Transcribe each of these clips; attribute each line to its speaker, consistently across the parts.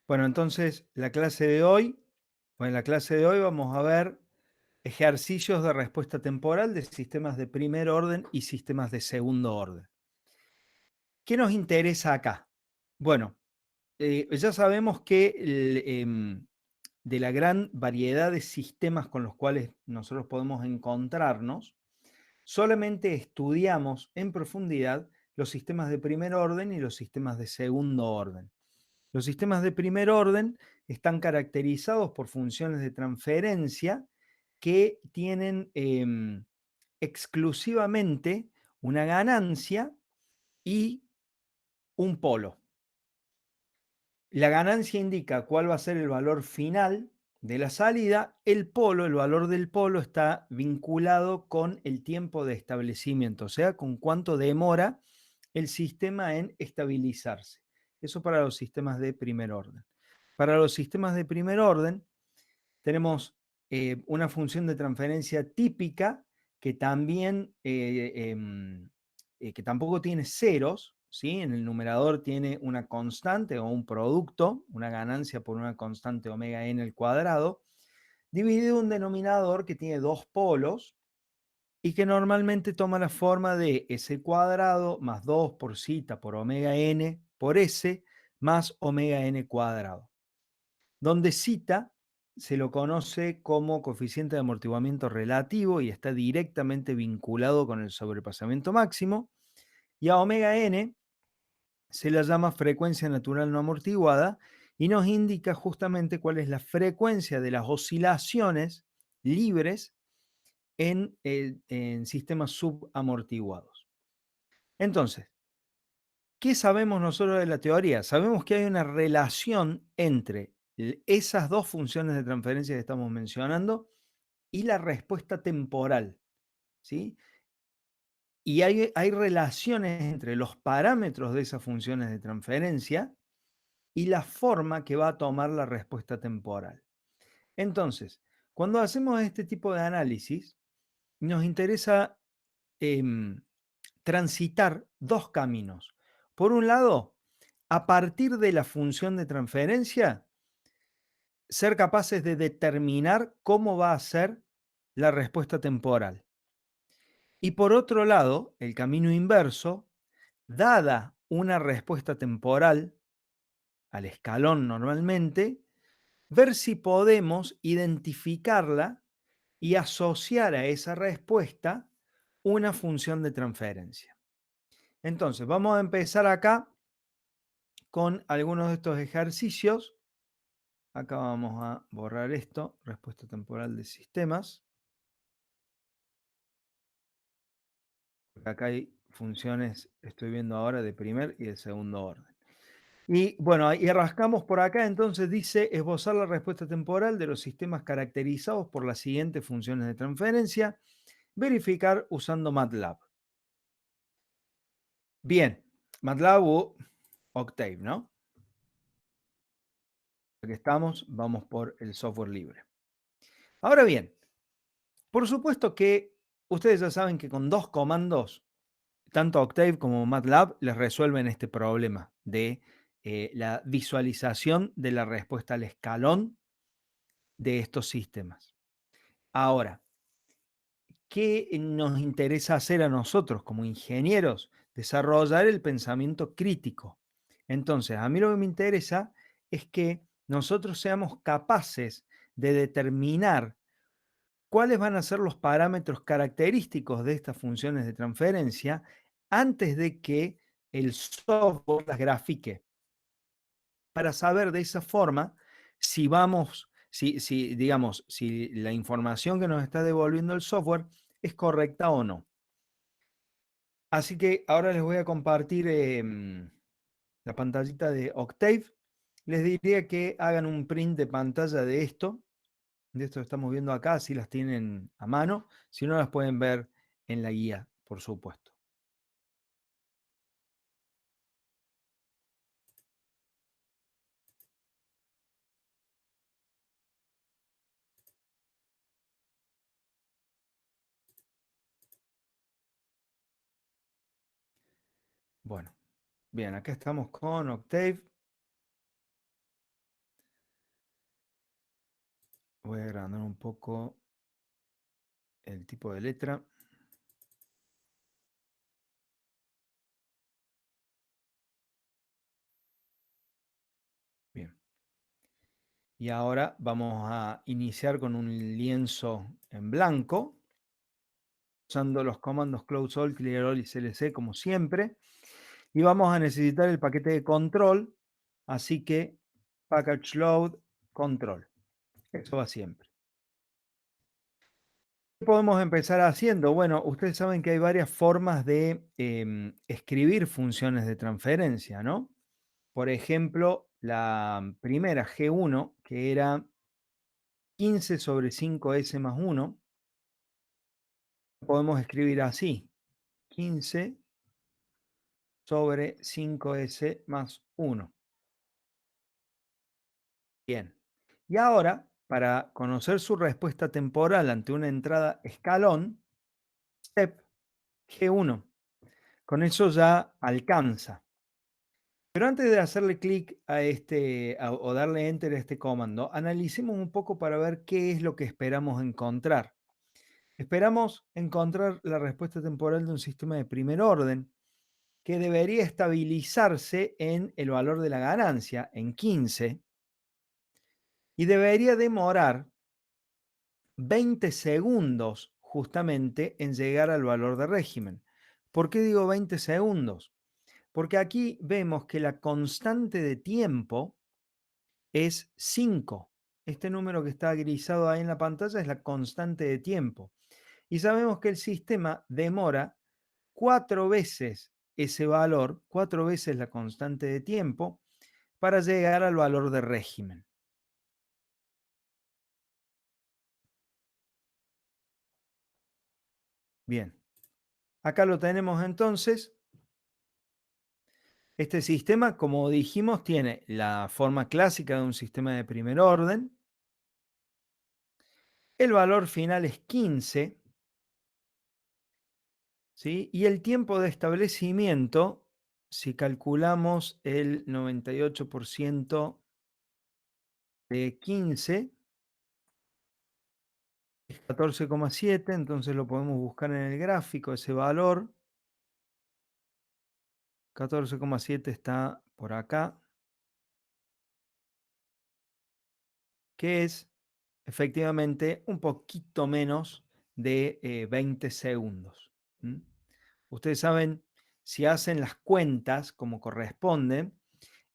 Speaker 1: Bueno, entonces en la clase de hoy vamos a ver ejercicios de respuesta temporal de sistemas de primer orden y sistemas de segundo orden. ¿Qué nos interesa acá? Bueno, ya sabemos que de la gran variedad de sistemas con los cuales nosotros podemos encontrarnos, solamente estudiamos en profundidad los sistemas de primer orden y los sistemas de segundo orden. Los sistemas de primer orden están caracterizados por funciones de transferencia que tienen exclusivamente una ganancia y un polo. La ganancia indica cuál va a ser el valor final de la salida. El polo, el valor del polo está vinculado con el tiempo de establecimiento, o sea, con cuánto demora el sistema en estabilizarse. Eso para los sistemas de primer orden. Para los sistemas de primer orden tenemos una función de transferencia típica que también que tampoco tiene ceros, ¿sí? En el numerador tiene una constante o un producto, una ganancia por una constante omega n al cuadrado, dividido en un denominador que tiene dos polos y que normalmente toma la forma de s cuadrado más 2 por zeta por omega n por s más omega n cuadrado, donde zeta se lo conoce como coeficiente de amortiguamiento relativo y está directamente vinculado con el sobrepasamiento máximo, y a omega n se la llama frecuencia natural no amortiguada y nos indica justamente cuál es la frecuencia de las oscilaciones libres en sistemas subamortiguados. Entonces, ¿qué sabemos nosotros de la teoría? Sabemos que hay una relación entre esas dos funciones de transferencia que estamos mencionando y la respuesta temporal, ¿sí? Y hay relaciones entre los parámetros de esas funciones de transferencia y la forma que va a tomar la respuesta temporal. Entonces, cuando hacemos este tipo de análisis, nos interesa em, transitar dos caminos. Por un lado, a partir de la función de transferencia, ser capaces de determinar cómo va a ser la respuesta temporal. Y por otro lado, el camino inverso, dada una respuesta temporal al escalón normalmente, ver si podemos identificarla y asociar a esa respuesta una función de transferencia. Entonces, vamos a empezar acá con algunos de estos ejercicios. Acá vamos a borrar esto, respuesta temporal de sistemas. Acá hay funciones, estoy viendo ahora, de primer y de segundo orden. Y bueno, y rascamos por acá, entonces dice esbozar la respuesta temporal de los sistemas caracterizados por las siguientes funciones de transferencia, verificar usando MATLAB. Bien, MATLAB o Octave, ¿no? Aquí estamos, vamos por el software libre. Ahora bien, por supuesto que ustedes ya saben que con dos comandos, tanto Octave como MATLAB les resuelven este problema de la visualización de la respuesta al escalón de estos sistemas. Ahora, ¿qué nos interesa hacer a nosotros como ingenieros? Desarrollar el pensamiento crítico. Entonces, a mí lo que me interesa es que nosotros seamos capaces de determinar cuáles van a ser los parámetros característicos de estas funciones de transferencia antes de que el software las grafique, para saber de esa forma si vamos, digamos, si la información que nos está devolviendo el software es correcta o no. Así que ahora les voy a compartir la pantallita de Octave. Les diría que hagan un print de pantalla de esto que estamos viendo acá, así las tienen a mano. Si no, las pueden ver en la guía, por supuesto. Bueno, bien, acá estamos con Octave. Voy a agrandar un poco el tipo de letra. Bien. Y ahora vamos a iniciar con un lienzo en blanco, usando los comandos close all, clear all y clc como siempre. Y vamos a necesitar el paquete de control, así que package load control. Eso va siempre. ¿Qué podemos empezar haciendo? Bueno, ustedes saben que hay varias formas de escribir funciones de transferencia, ¿no? Por ejemplo, la primera G1, que era 15 sobre 5S más 1, podemos escribir así: 15 sobre 5S más 1. Bien. Y ahora, para conocer su respuesta temporal ante una entrada escalón, step G1. Con eso ya alcanza. Pero antes de hacerle clic a o darle enter a este comando, analicemos un poco para ver qué es lo que esperamos encontrar. Esperamos encontrar la respuesta temporal de un sistema de primer orden que debería estabilizarse en el valor de la ganancia, en 15, y debería demorar 20 segundos justamente en llegar al valor de régimen. ¿Por qué digo 20 segundos? Porque aquí vemos que la constante de tiempo es 5. Este número que está grisado ahí en la pantalla es la constante de tiempo. Y sabemos que el sistema demora 4 veces ese valor, 4 veces la constante de tiempo, para llegar al valor de régimen. Bien, acá lo tenemos entonces. Este sistema, como dijimos, tiene la forma clásica de un sistema de primer orden. El valor final es 15, ¿sí? Y el tiempo de establecimiento, si calculamos el 98% de 15, es 14,7, entonces lo podemos buscar en el gráfico, ese valor. 14,7 está por acá, que es efectivamente un poquito menos de 20 segundos. ¿Mm? Ustedes saben, si hacen las cuentas como corresponde,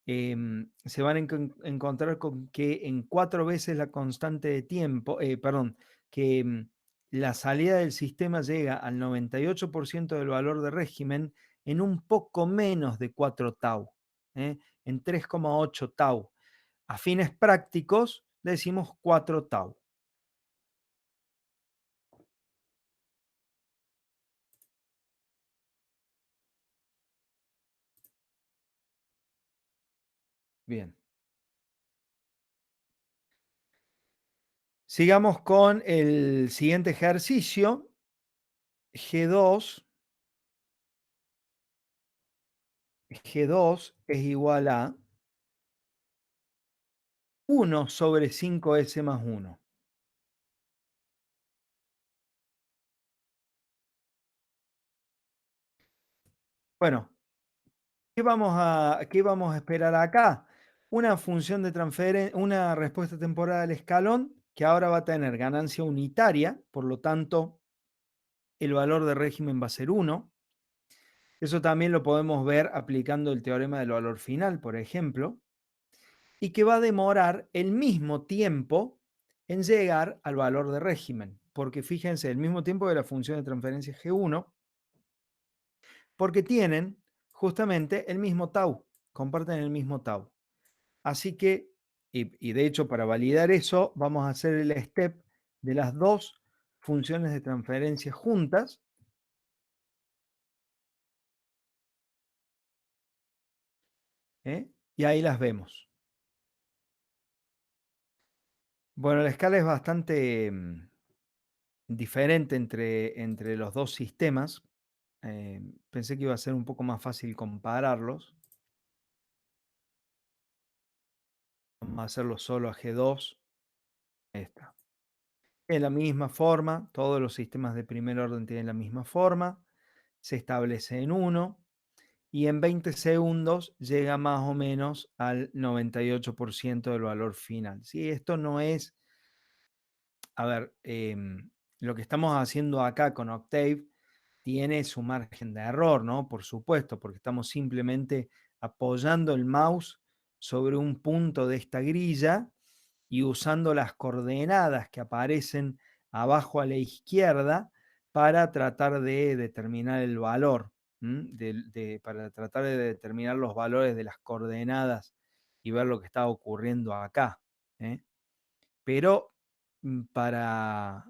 Speaker 1: se van a encontrar con que en 4 veces la constante de tiempo, perdón, que la salida del sistema llega al 98% del valor de régimen en un poco menos de 4 tau, ¿eh? En 3,8 tau. A fines prácticos decimos 4 tau. Bien. Sigamos con el siguiente ejercicio. G2, G2 es igual a 1 sobre 5S más 1. Bueno, qué vamos a esperar acá? Una función de transferencia, una respuesta temporal al escalón que ahora va a tener ganancia unitaria, por lo tanto, el valor de régimen va a ser 1. Eso también lo podemos ver aplicando el teorema del valor final, por ejemplo, y que va a demorar el mismo tiempo en llegar al valor de régimen, porque fíjense, el mismo tiempo de la función de transferencia G1, porque tienen justamente el mismo tau, comparten el mismo tau. Así que, y de hecho para validar eso, vamos a hacer el step de las dos funciones de transferencia juntas, ¿eh? Y ahí las vemos. Bueno, la escala es bastante diferente entre los dos sistemas. Pensé que iba a ser un poco más fácil compararlos. Vamos a hacerlo solo a G2. Ahí está. En la misma forma, todos los sistemas de primer orden tienen la misma forma, se establece en 1 y en 20 segundos llega más o menos al 98% del valor final. ¿Sí? Esto no es, a ver, lo que estamos haciendo acá con Octave tiene su margen de error, ¿no? Por supuesto, porque estamos simplemente apoyando el mouse sobre un punto de esta grilla y usando las coordenadas que aparecen abajo a la izquierda para tratar de determinar el valor, para tratar de determinar los valores de las coordenadas y ver lo que está ocurriendo acá. ¿Eh? Pero para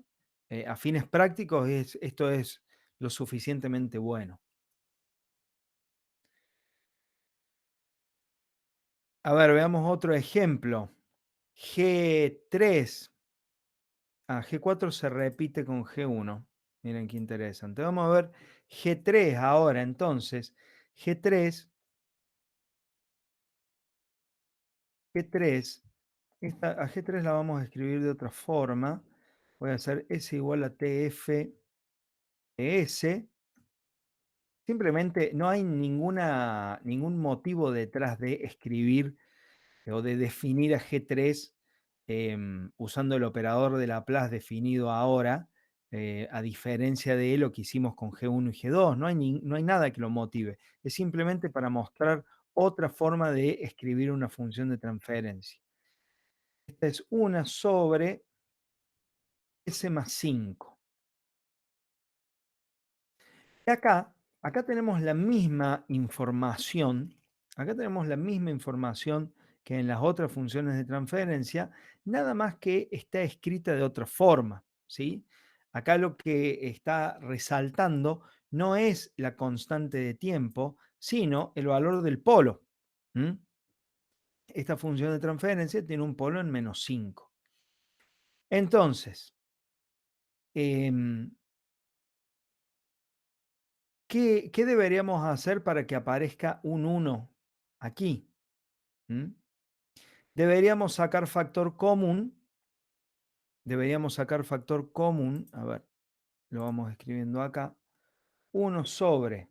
Speaker 1: a fines prácticos esto es lo suficientemente bueno. A ver, veamos otro ejemplo. G3. G4 se repite con G1. Miren qué interesante. Vamos a ver G3 ahora. Entonces, G3, G3, a G3 la vamos a escribir de otra forma. Voy a hacer S igual a TF de S. Simplemente no hay ningún motivo detrás de escribir o de definir a G3 usando el operador de Laplace definido ahora, a diferencia de lo que hicimos con G1 y G2. No hay nada que lo motive. Es simplemente para mostrar otra forma de escribir una función de transferencia. Esta es 1 sobre S más 5. Y acá tenemos la misma información, que en las otras funciones de transferencia, nada más que está escrita de otra forma, ¿sí? Acá lo que está resaltando no es la constante de tiempo, sino el valor del polo. ¿Mm? Esta función de transferencia tiene un polo en -5. Entonces, em, ¿qué deberíamos hacer para que aparezca un 1 aquí? ¿Mm? Deberíamos sacar factor común. A ver, lo vamos escribiendo acá. 1 sobre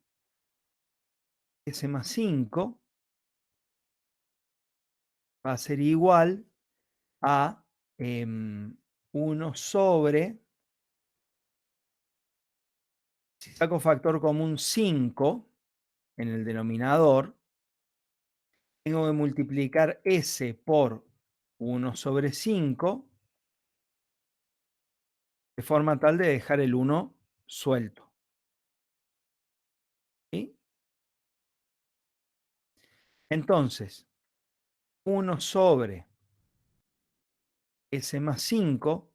Speaker 1: S más 5 va a ser igual a 1 sobre, si saco factor común 5 en el denominador, tengo que multiplicar S por 1 sobre 5 de forma tal de dejar el 1 suelto. ¿Sí? Entonces, 1 sobre S más 5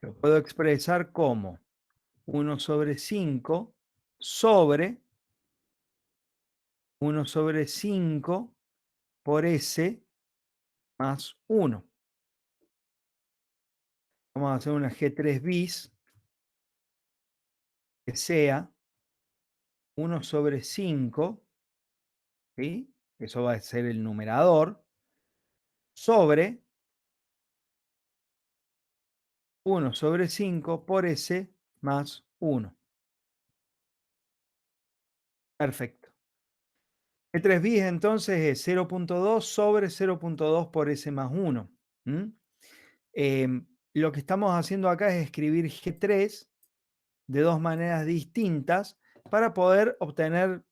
Speaker 1: lo puedo expresar como 1 sobre 5 sobre 1 sobre 5 por S más 1. Vamos a hacer una G3 bis que sea 1 sobre 5, ¿sí? Eso va a ser el numerador, sobre 1 sobre 5 por S más 1. Perfecto. G3 bis entonces es 0.2 sobre 0.2 por S más 1. Lo que estamos haciendo acá es escribir G3 de dos maneras distintas para poder obtener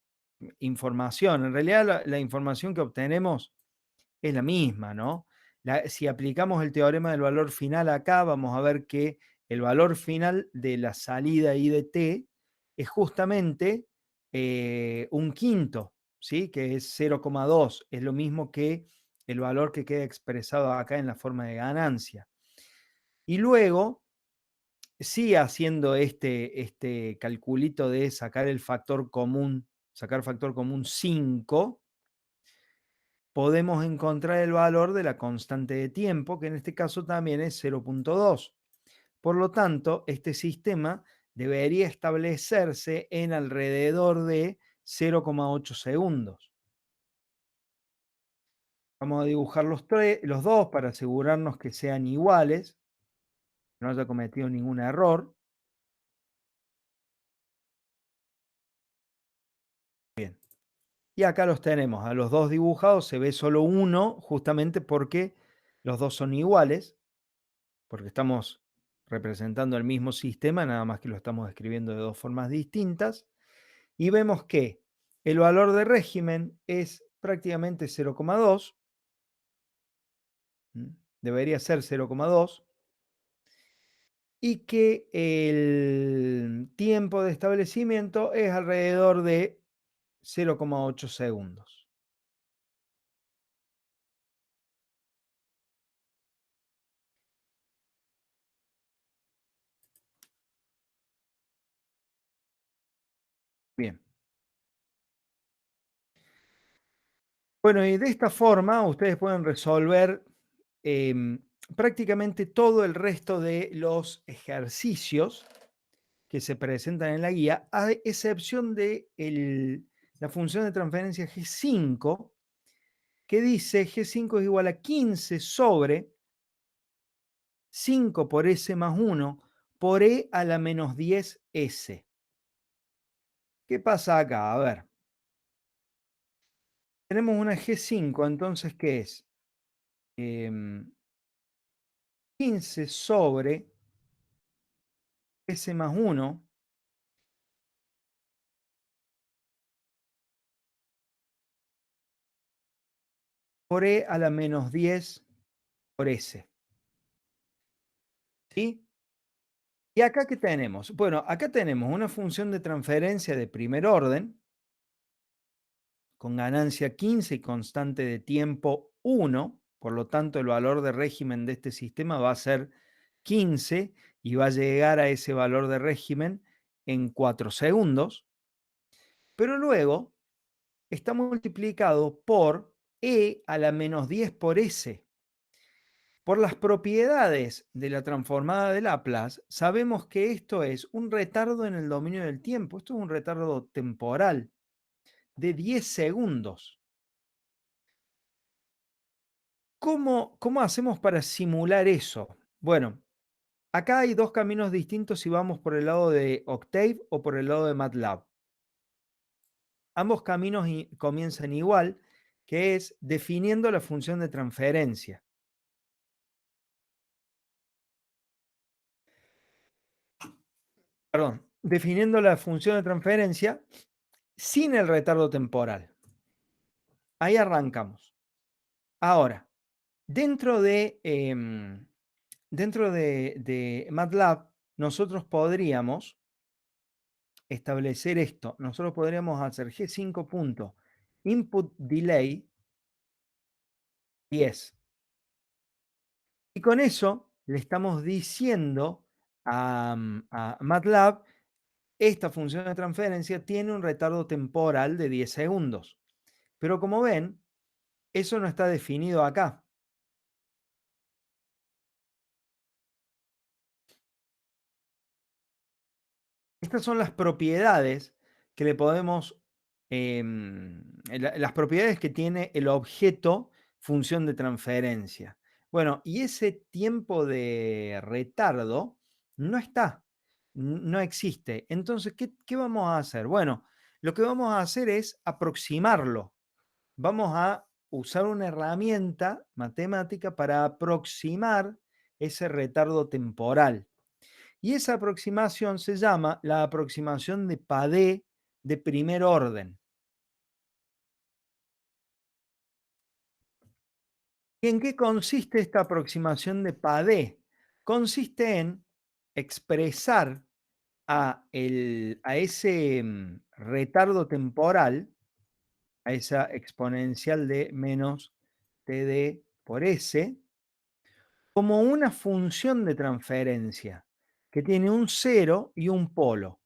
Speaker 1: información. En realidad la información que obtenemos es la misma, ¿no? Si aplicamos el teorema del valor final acá, vamos a ver que el valor final de la salida I de t es justamente un quinto, ¿sí? Que es 0,2. Es lo mismo que el valor que queda expresado acá en la forma de ganancia. Y luego, sí, haciendo este calculito de sacar factor común 5, podemos encontrar el valor de la constante de tiempo, que en este caso también es 0.2. Por lo tanto, este sistema debería establecerse en alrededor de 0,8 segundos. Vamos a dibujar los dos para asegurarnos que sean iguales. no haya cometido ningún error. Bien. Y acá los tenemos, a los dos dibujados, se ve solo uno, justamente porque los dos son iguales, porque estamos representando el mismo sistema, nada más que lo estamos escribiendo de dos formas distintas. Y vemos que el valor de régimen es prácticamente 0,2, debería ser 0,2, y que el tiempo de establecimiento es alrededor de 0,8 segundos. Bien. Bueno, y de esta forma ustedes pueden resolver em, prácticamente todo el resto de los ejercicios que se presentan en la guía, a excepción de la función de transferencia G5, que dice G5 es igual a 15 sobre 5 por S más 1 por E a la menos 10S. ¿Qué pasa acá? A ver, tenemos una G5, entonces, ¿qué es? 15 sobre S más 1 por E a la menos 10 por S. ¿Sí? ¿Y acá qué tenemos? Bueno, acá tenemos una función de transferencia de primer orden, con ganancia 15 y constante de tiempo 1, por lo tanto el valor de régimen de este sistema va a ser 15 y va a llegar a ese valor de régimen en 4 segundos, pero luego está multiplicado por E a la menos 10 por S. Por las propiedades de la transformada de Laplace, sabemos que esto es un retardo en el dominio del tiempo. Esto es un retardo temporal de 10 segundos. ¿Cómo hacemos para simular eso? Bueno, acá hay dos caminos distintos si vamos por el lado de Octave o por el lado de MATLAB. Ambos caminos comienzan igual, que es definiendo la función de transferencia. Perdón, definiendo la función de transferencia sin el retardo temporal. Ahí arrancamos. Ahora, dentro de MATLAB, nosotros podríamos establecer esto. Nosotros podríamos hacer G5 punto input delay 10. Y con eso le estamos diciendo a MATLAB, esta función de transferencia tiene un retardo temporal de 10 segundos. Pero como ven, eso no está definido acá. Estas son las propiedades que le podemos, las propiedades que tiene el objeto función de transferencia. Bueno, y ese tiempo de retardo no está, no existe. Entonces, ¿qué vamos a hacer? Bueno, lo que vamos a hacer es aproximarlo. Vamos a usar una herramienta matemática para aproximar ese retardo temporal. Y esa aproximación se llama la aproximación de Padé de primer orden. ¿Y en qué consiste esta aproximación de Padé? Consiste en expresar a ese retardo temporal, a esa exponencial de menos TD por S, como una función de transferencia que tiene un cero y un polo.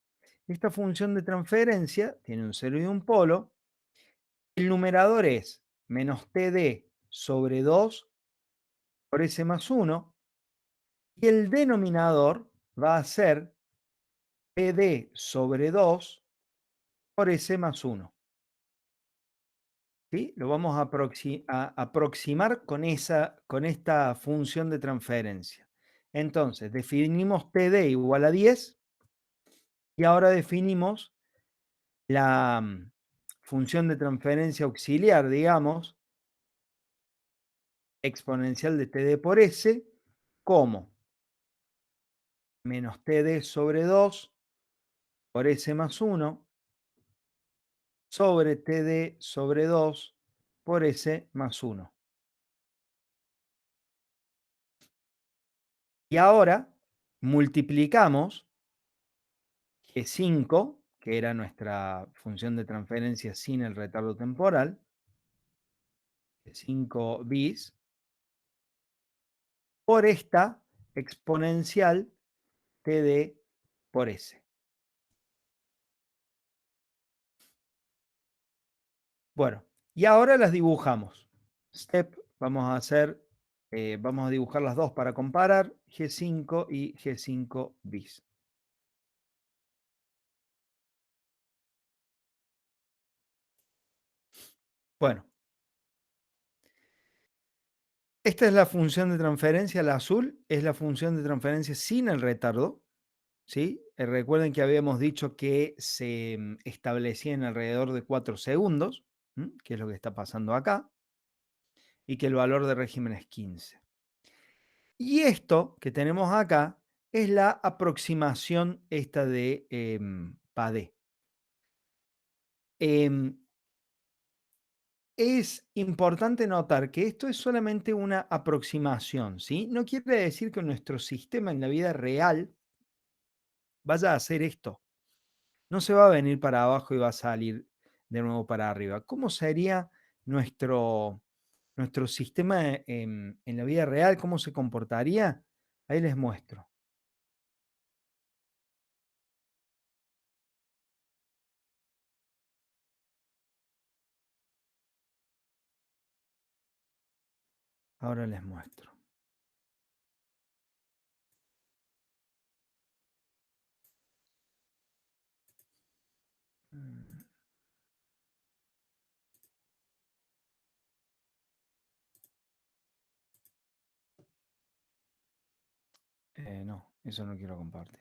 Speaker 1: Esta función de transferencia tiene un cero y un polo. El numerador es menos TD sobre 2 por S más 1 y el denominador va a ser TD sobre 2 por S más 1. ¿Sí? Lo vamos a aproximar con esta función de transferencia. Entonces, definimos TD igual a 10 y ahora definimos la función de transferencia auxiliar, digamos, exponencial de TD por S, como menos TD sobre 2 por S más 1 sobre TD sobre 2 por S más 1. Y ahora multiplicamos G5, que era nuestra función de transferencia sin el retardo temporal, G5 bis, por esta exponencial TD por S. Bueno, y ahora las dibujamos. Step, vamos a dibujar las dos para comparar, G5 y G5 bis. Bueno, esta es la función de transferencia, la azul es la función de transferencia sin el retardo, ¿sí? Recuerden que habíamos dicho que se establecía en alrededor de 4 segundos, que es lo que está pasando acá, y que el valor de régimen es 15. Y esto que tenemos acá es la aproximación esta de PADE. Es importante notar que esto es solamente una aproximación, ¿sí? No quiere decir que nuestro sistema en la vida real vaya a hacer esto. No se va a venir para abajo y va a salir de nuevo para arriba. ¿Cómo sería nuestro, nuestro sistema en la vida real? ¿Cómo se comportaría? Ahí les muestro. Ahora les muestro. Mm, no, eso no quiero compartir.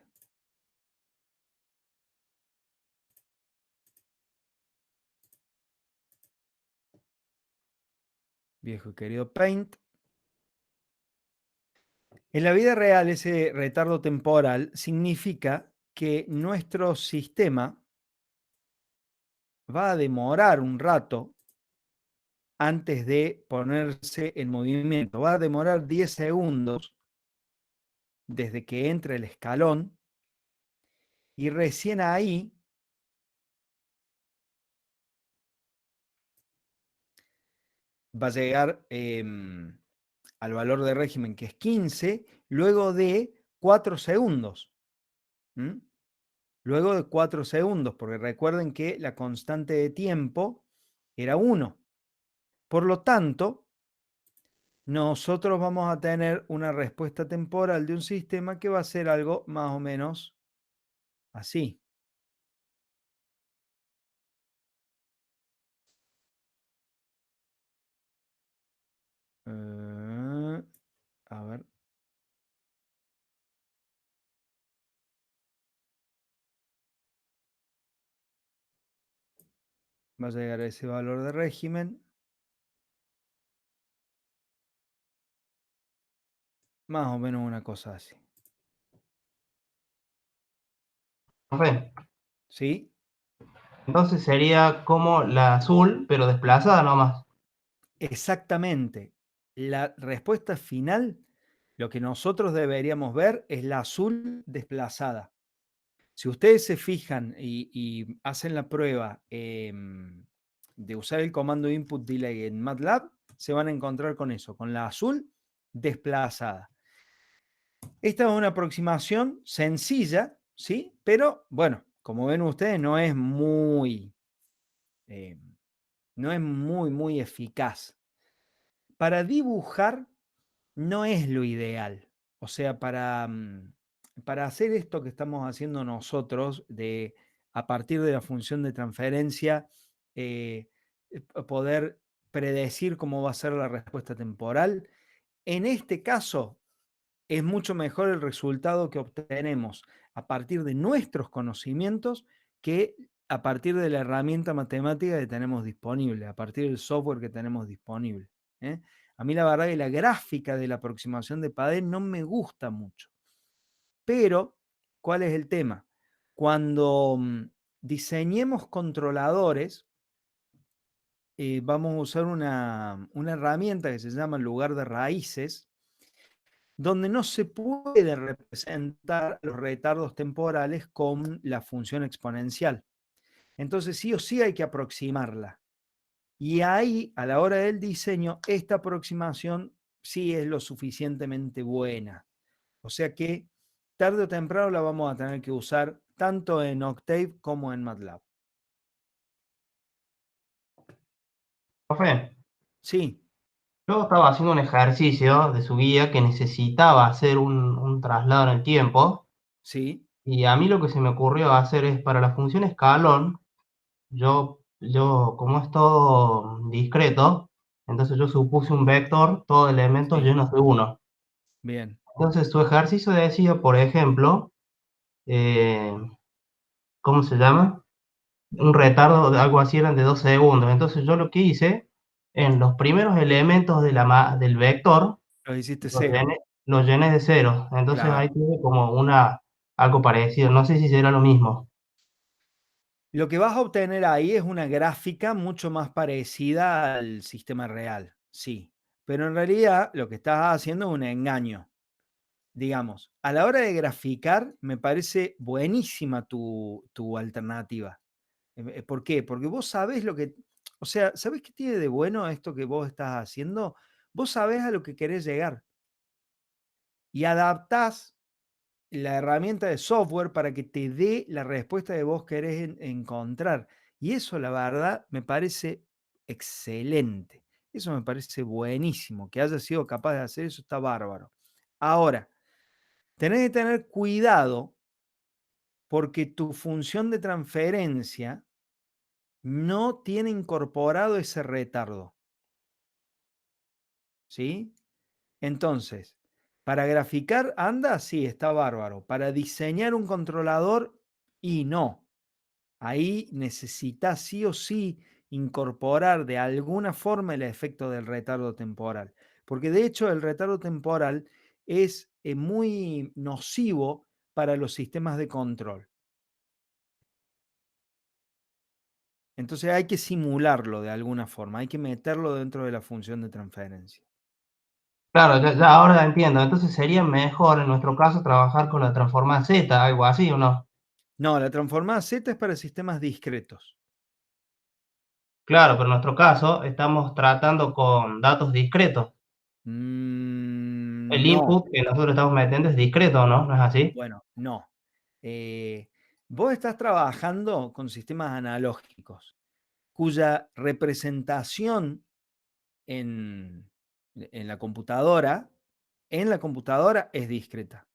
Speaker 1: Viejo y querido Paint. En la vida real, ese retardo temporal significa que nuestro sistema va a demorar un rato antes de ponerse en movimiento. Va a demorar 10 segundos desde que entra el escalón y recién ahí va a llegar al valor de régimen que es 15 luego de 4 segundos. ¿Mm? Luego de 4 segundos, porque recuerden que la constante de tiempo era 1. Por lo tanto, nosotros vamos a tener una respuesta temporal de un sistema que va a ser algo más o menos así. A ver. Va a llegar a ese valor de régimen. Más o menos una cosa así.
Speaker 2: Profe,
Speaker 1: ¿Sí?
Speaker 2: entonces sería como la azul, pero desplazada nomás.
Speaker 1: Exactamente. La respuesta final, lo que nosotros deberíamos ver es la azul desplazada. Si ustedes se fijan y hacen la prueba de usar el comando input delay en MATLAB, se van a encontrar con eso, con la azul desplazada. Esta es una aproximación sencilla, ¿sí? Pero bueno, como ven ustedes, eh, no es muy eficaz. Para dibujar no es lo ideal. O sea, para hacer esto que estamos haciendo nosotros, de a partir de la función de transferencia, poder predecir cómo va a ser la respuesta temporal, en este caso es mucho mejor el resultado que obtenemos a partir de nuestros conocimientos que a partir de la herramienta matemática que tenemos disponible, a partir del software que tenemos disponible. ¿Eh? A mí la verdad que la gráfica de la aproximación de Padel no me gusta mucho. Pero, ¿cuál es el tema? Cuando diseñemos controladores, vamos a usar una herramienta que se llama lugar de raíces, donde no se puede representar los retardos temporales con la función exponencial. Entonces, sí o sí hay que aproximarla. Y ahí, a la hora del diseño, esta aproximación sí es lo suficientemente buena. O sea que tarde o temprano la vamos a tener que usar tanto en Octave como en MATLAB.
Speaker 2: Profe,
Speaker 1: Sí,
Speaker 2: yo estaba haciendo un ejercicio de su guía que necesitaba hacer un traslado en el tiempo,
Speaker 1: sí,
Speaker 2: y a mí lo que se me ocurrió hacer es para la función escalón, como es todo discreto, entonces yo supuse un vector, todo elementos
Speaker 1: sí,
Speaker 2: llenos de uno.
Speaker 1: bien,
Speaker 2: Entonces su ejercicio decía, por ejemplo, eh, ¿cómo se llama? Un retardo de algo así, eran de 2 segundos. Entonces yo lo que hice, en los primeros elementos del vector,
Speaker 1: lo hiciste
Speaker 2: los
Speaker 1: cero,
Speaker 2: llené de cero. Entonces ahí
Speaker 1: claro.
Speaker 2: tuve como algo parecido. No sé si será lo mismo.
Speaker 1: Lo que vas a obtener ahí es una gráfica mucho más parecida al sistema real, sí. Pero en realidad lo que estás haciendo es un engaño. Digamos, a la hora de graficar, me parece buenísima tu alternativa. ¿Por qué? Porque vos sabés lo que, o sea, ¿sabés qué tiene de bueno esto que vos estás haciendo? Vos sabés a lo que querés llegar y adaptás la herramienta de software para que te dé la respuesta que vos querés encontrar. Y eso, la verdad, me parece excelente. Eso me parece buenísimo. Que hayas sido capaz de hacer eso está bárbaro. Ahora, tenés que tener cuidado porque tu función de transferencia no tiene incorporado ese retardo. ¿Sí? Entonces, para graficar anda, sí, está bárbaro. Para diseñar un controlador, y no. Ahí necesitas sí o sí incorporar de alguna forma el efecto del retardo temporal. Porque de hecho el retardo temporal es muy nocivo para los sistemas de control. Entonces hay que simularlo de alguna forma, hay que meterlo dentro de la función de transferencia.
Speaker 2: Claro, ya ahora entiendo. Entonces sería mejor en nuestro caso trabajar con la transformada Z, algo así, ¿o no?
Speaker 1: No, la transformada Z es para sistemas discretos.
Speaker 2: Claro, pero en nuestro caso estamos tratando con datos discretos. El
Speaker 1: No,
Speaker 2: input que nosotros estamos metiendo es discreto, ¿no? ¿No es así?
Speaker 1: bueno, no. Eh, Vos estás trabajando con sistemas analógicos cuya representación en, en la computadora, es discreta.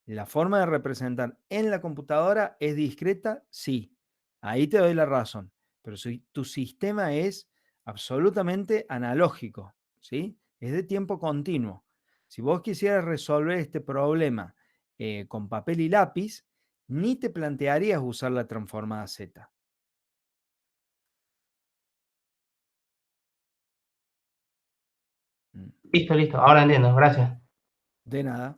Speaker 1: La forma de representar en la computadora es discreta, sí. Ahí te doy la razón. Pero si tu sistema es absolutamente analógico, ¿sí? Es de tiempo continuo. Si vos quisieras resolver este problema con papel y lápiz, ni te plantearías usar la transformada Z. Mm,
Speaker 2: Listo, listo. Ahora entiendo. Gracias.
Speaker 1: De nada.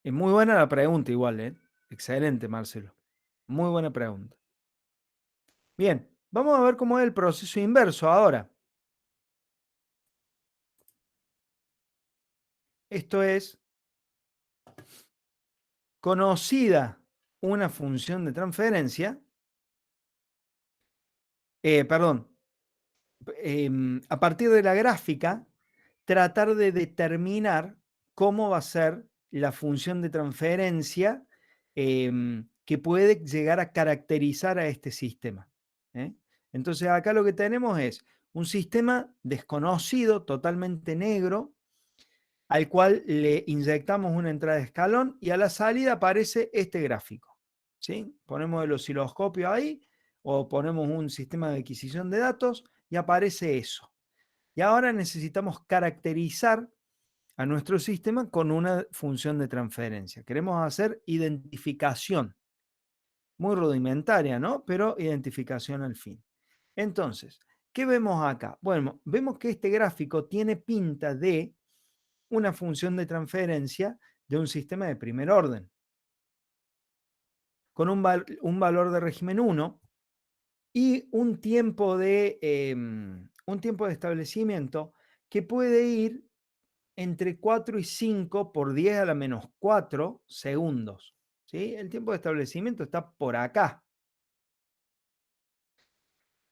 Speaker 1: Es muy buena la pregunta igual, ¿eh? Excelente, Marcelo. Muy buena pregunta. Bien, vamos a ver cómo es el proceso inverso ahora. Esto es, conocida una función de transferencia, perdón, a partir de la gráfica, tratar de determinar cómo va a ser la función de transferencia que puede llegar a caracterizar a este sistema. ¿Eh? Entonces acá lo que tenemos es un sistema desconocido, totalmente negro, al cual le inyectamos una entrada de escalón y a la salida aparece este gráfico. ¿Sí? Ponemos el osciloscopio ahí o ponemos un sistema de adquisición de datos y aparece eso. Y ahora necesitamos caracterizar a nuestro sistema con una función de transferencia. Queremos hacer identificación, muy rudimentaria, ¿no? Pero identificación al fin. Entonces, ¿qué vemos acá? Bueno, vemos que este gráfico tiene pinta de una función de transferencia de un sistema de primer orden, con un valor de régimen 1 y un tiempo de establecimiento que puede ir entre 4 y 5 por 10 a la menos 4 segundos. ¿Sí? El tiempo de establecimiento está por acá.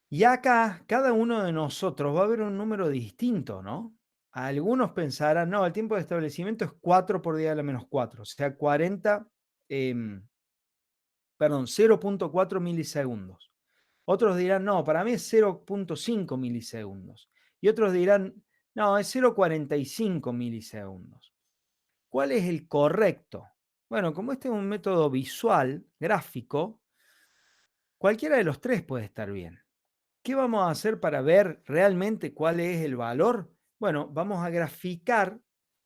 Speaker 1: Y acá, cada uno de nosotros va a ver un número distinto, ¿no? Algunos pensarán, no, el tiempo de establecimiento es 4 por 10 a la menos 4, o sea, 0.4 milisegundos. Otros dirán, no, para mí es 0.5 milisegundos. Y otros dirán, no, es 0.45 milisegundos. ¿Cuál es el correcto? Bueno, como este es un método visual, gráfico, cualquiera de los tres puede estar bien. ¿Qué vamos a hacer para ver realmente cuál es el valor? Bueno, vamos a graficar,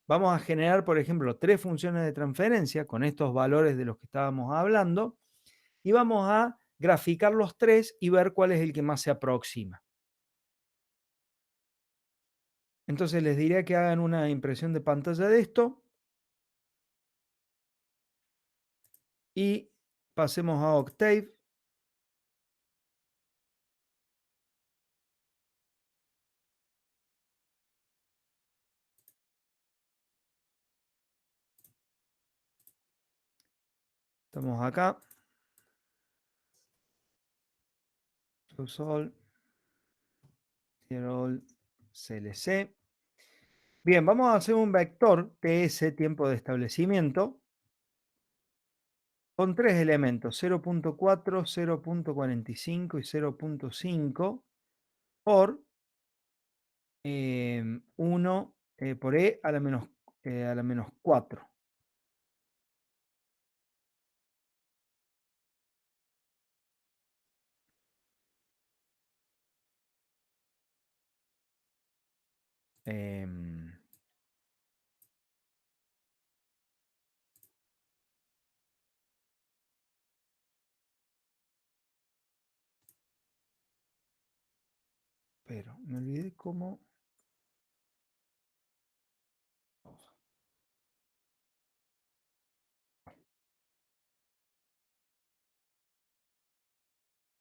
Speaker 1: vamos a generar, por ejemplo, tres funciones de transferencia con estos valores de los que estábamos hablando y vamos a graficar los tres y ver cuál es el que más se aproxima. Entonces les diría que hagan una impresión de pantalla de esto y pasemos a Octave. Estamos acá. Sol, Tirol, CLC. Bien, vamos a hacer un vector TS, tiempo de establecimiento, con tres elementos, 0.4, 0.45 y 0.5 por 1 por E a la menos 4. Pero me olvidé cómo.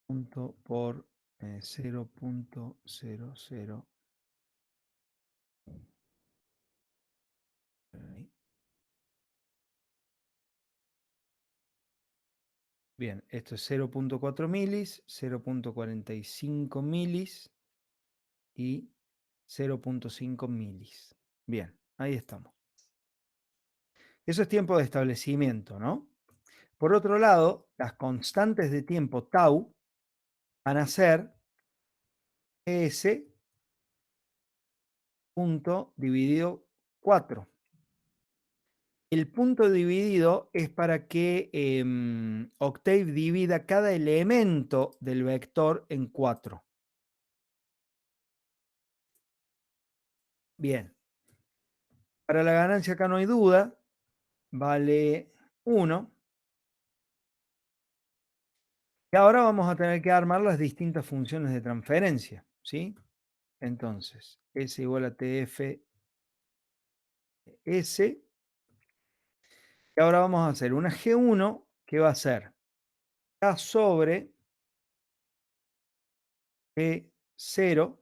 Speaker 1: Punto por 0.00. Bien, esto es 0.4 milis, 0.45 milis y 0.5 milis. Bien, ahí estamos. Eso es tiempo de establecimiento, ¿no? Por otro lado, las constantes de tiempo tau van a ser S punto dividido 4. El punto dividido es para que Octave divida cada elemento del vector en 4. Bien, para la ganancia acá no hay duda, vale 1. Y ahora vamos a tener que armar las distintas funciones de transferencia, ¿sí? Entonces, S igual a TF S. Y ahora vamos a hacer una G1 que va a ser K sobre G0,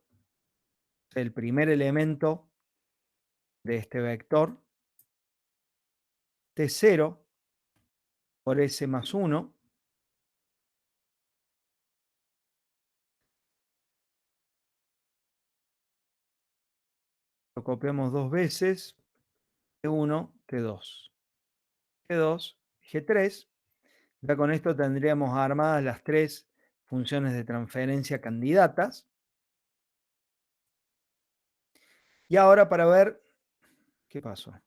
Speaker 1: el primer elemento de este vector, T0 por S más 1. Lo copiamos dos veces, G1, T2. G2, G3. Ya con esto tendríamos armadas las tres funciones de transferencia candidatas. Y ahora para ver qué pasó.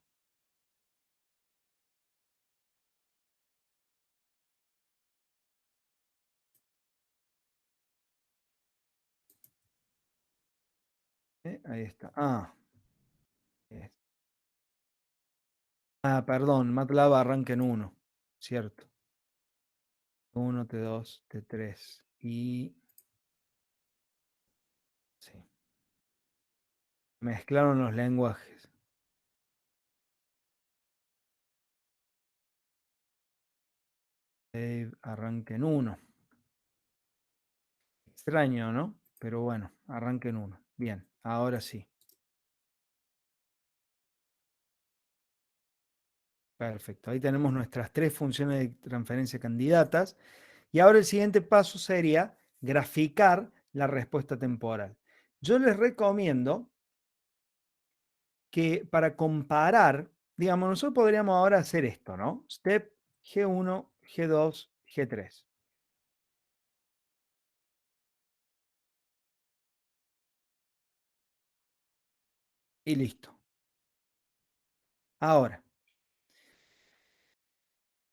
Speaker 1: Ahí está. Ah, perdón, MATLAB arranca en 1, cierto. 1, T2, T3 y... Sí, mezclaron los lenguajes. Save arranca en 1. Extraño, ¿no? Pero bueno, arranca en 1. Bien, ahora sí. Perfecto. Ahí tenemos nuestras 3 funciones de transferencia candidatas. Y ahora el siguiente paso sería graficar la respuesta temporal. Yo les recomiendo que para comparar, digamos, nosotros podríamos ahora hacer esto, ¿no? Step G1, G2, G3. Y listo. Ahora,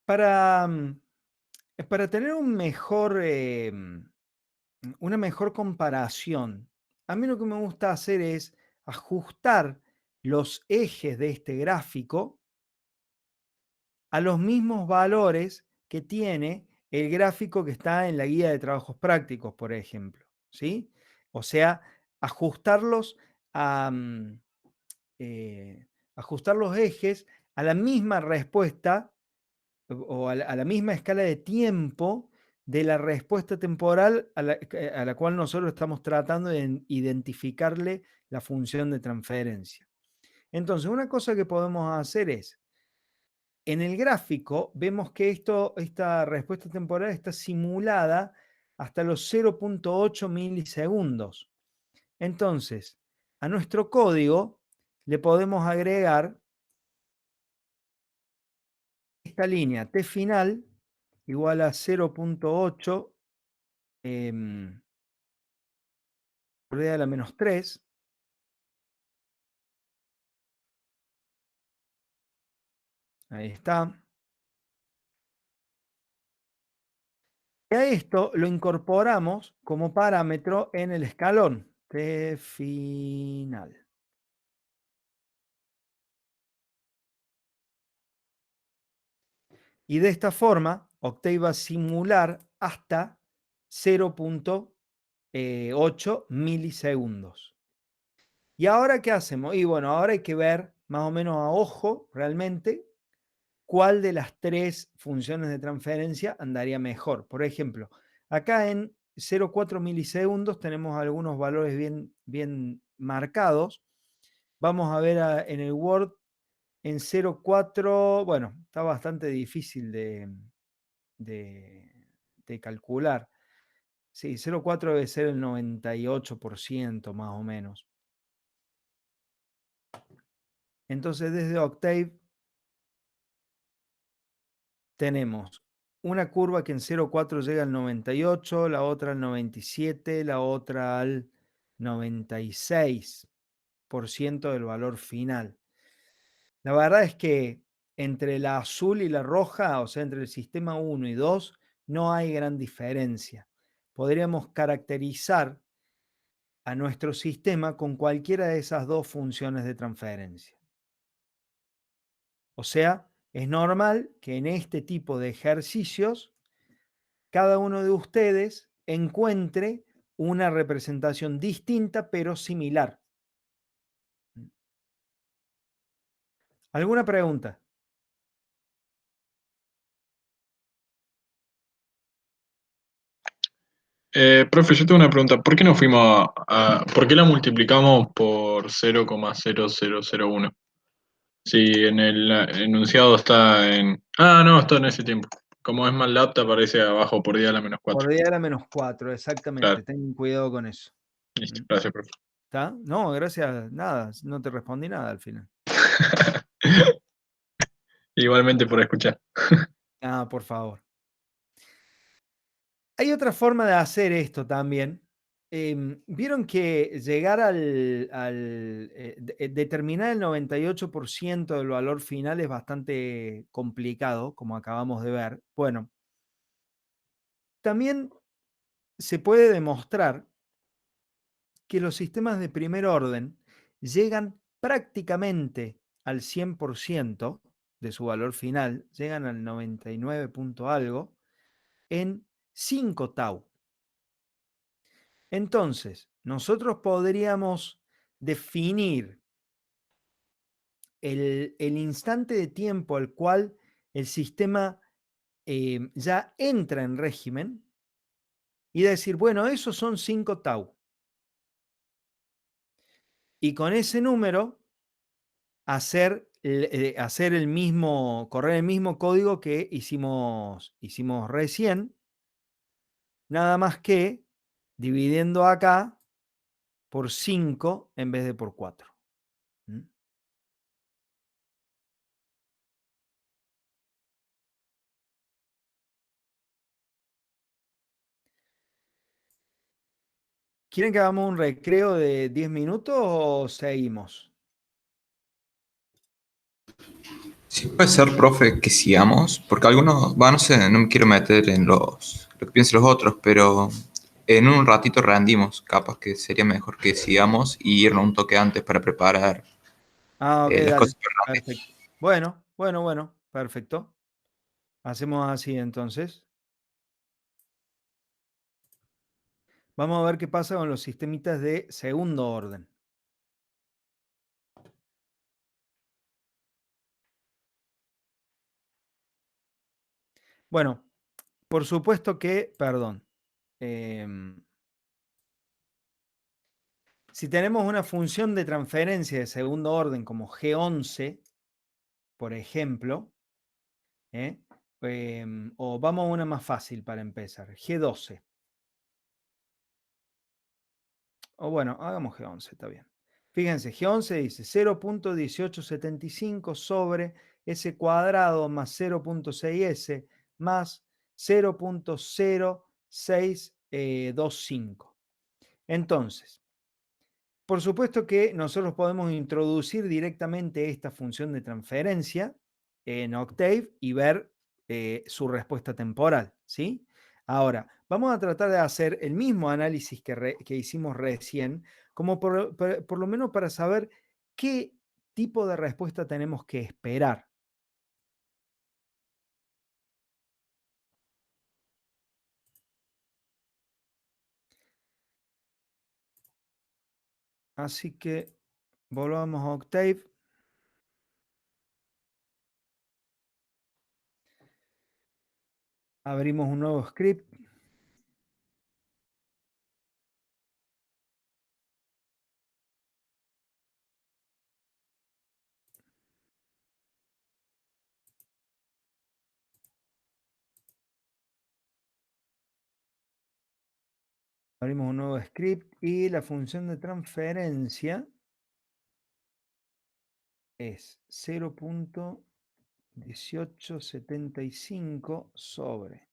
Speaker 1: para, para tener una mejor comparación, a mí lo que me gusta hacer es ajustar los ejes de este gráfico a los mismos valores que tiene el gráfico que está en la guía de trabajos prácticos, por ejemplo, ¿sí? O sea, ajustarlos a, ajustar los ejes a la misma respuesta o a la misma escala de tiempo de la respuesta temporal a la cual nosotros estamos tratando de identificarle la función de transferencia. Entonces, una cosa que podemos hacer es, en el gráfico vemos que esta respuesta temporal está simulada hasta los 0.8 milisegundos. Entonces, a nuestro código le podemos agregar esta línea t final igual a 0.8 por d a la menos 3. Ahí está. Y a esto lo incorporamos como parámetro en el escalón t final. Y de esta forma, Octave va a simular hasta 0.8 milisegundos. ¿Y ahora qué hacemos? Y bueno, ahora hay que ver más o menos a ojo realmente cuál de las 3 funciones de transferencia andaría mejor. Por ejemplo, acá en 0.4 milisegundos tenemos algunos valores bien marcados. Vamos a ver en el Word en 0.4, bueno, está bastante difícil de, de calcular. Sí, 0.4 debe ser el 98% más o menos. Entonces, desde Octave tenemos una curva que en 0.4 llega al 98, la otra al 97, la otra al 96% del valor final. La verdad es que entre la azul y la roja, o sea, entre el sistema 1 y 2, no hay gran diferencia. Podríamos caracterizar a nuestro sistema con cualquiera de esas 2 funciones de transferencia. O sea, es normal que en este tipo de ejercicios cada uno de ustedes encuentre una representación distinta pero similar. ¿Alguna pregunta?
Speaker 3: Profe, yo tengo una pregunta. ¿Por qué no fuimos ¿por qué la multiplicamos por 0,0001? Si en el enunciado está en... Ah, no, está en ese tiempo. Como es más lapta, aparece abajo por día a la menos
Speaker 1: Por
Speaker 3: 4.
Speaker 1: d a la menos 4,
Speaker 3: Claro,
Speaker 1: exactamente. Ten cuidado con eso.
Speaker 3: listo.
Speaker 1: ¿Mm?
Speaker 3: Gracias, profe.
Speaker 1: ¿Está? No, gracias. Nada, no te respondí nada al final.
Speaker 3: Igualmente por escuchar.
Speaker 1: Ah, por favor. Hay otra forma de hacer esto también. Vieron que llegar determinar el 98% del valor final es bastante complicado, como acabamos de ver. Bueno, también se puede demostrar que los sistemas de primer orden llegan prácticamente al 100%, de su valor final, llegan al 99 punto algo, en 5 tau. Entonces, nosotros podríamos definir el instante de tiempo al cual el sistema ya entra en régimen y decir, bueno, esos son 5 tau. Y con ese número hacer el mismo, correr el mismo código que hicimos recién, nada más que dividiendo acá por 5 en vez de por 4. ¿Mm? ¿Quieren que hagamos un recreo de 10 minutos o seguimos?
Speaker 4: Sí puede ser, profe, que sigamos, porque algunos, no sé, no me quiero meter en lo que piensen los otros, pero en un ratito rendimos, capaz que sería mejor que sigamos y irnos un toque antes para preparar
Speaker 1: Ah, ok,
Speaker 4: las
Speaker 1: dale.
Speaker 4: cosas que rendimos.
Speaker 1: Perfecto. Bueno, perfecto. Hacemos así entonces. Vamos a ver qué pasa con los sistemitas de segundo orden. Bueno, por supuesto que, perdón, si tenemos una función de transferencia de segundo orden como G11, por ejemplo, ¿eh? O vamos a una más fácil para empezar, G12. O bueno, hagamos G11, está bien. Fíjense, G11 dice 0.1875 sobre S cuadrado más 0.6S más 0.0625. Entonces, por supuesto que nosotros podemos introducir directamente esta función de transferencia en Octave y ver su respuesta temporal, ¿sí? Ahora, vamos a tratar de hacer el mismo análisis que hicimos recién, como por lo menos para saber qué tipo de respuesta tenemos que esperar. Así que volvamos a Octave. Abrimos un nuevo script. Abrimos un nuevo script y la función de transferencia es 0.1875 sobre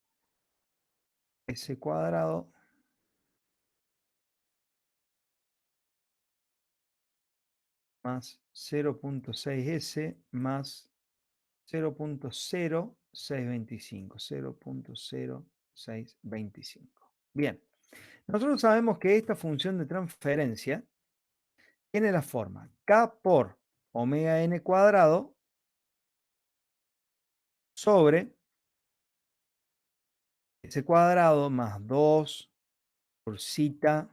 Speaker 1: S cuadrado más 0.6S más 0.0625. 0.0625. Bien, nosotros sabemos que esta función de transferencia tiene la forma K por omega n cuadrado sobre S cuadrado más 2 por zeta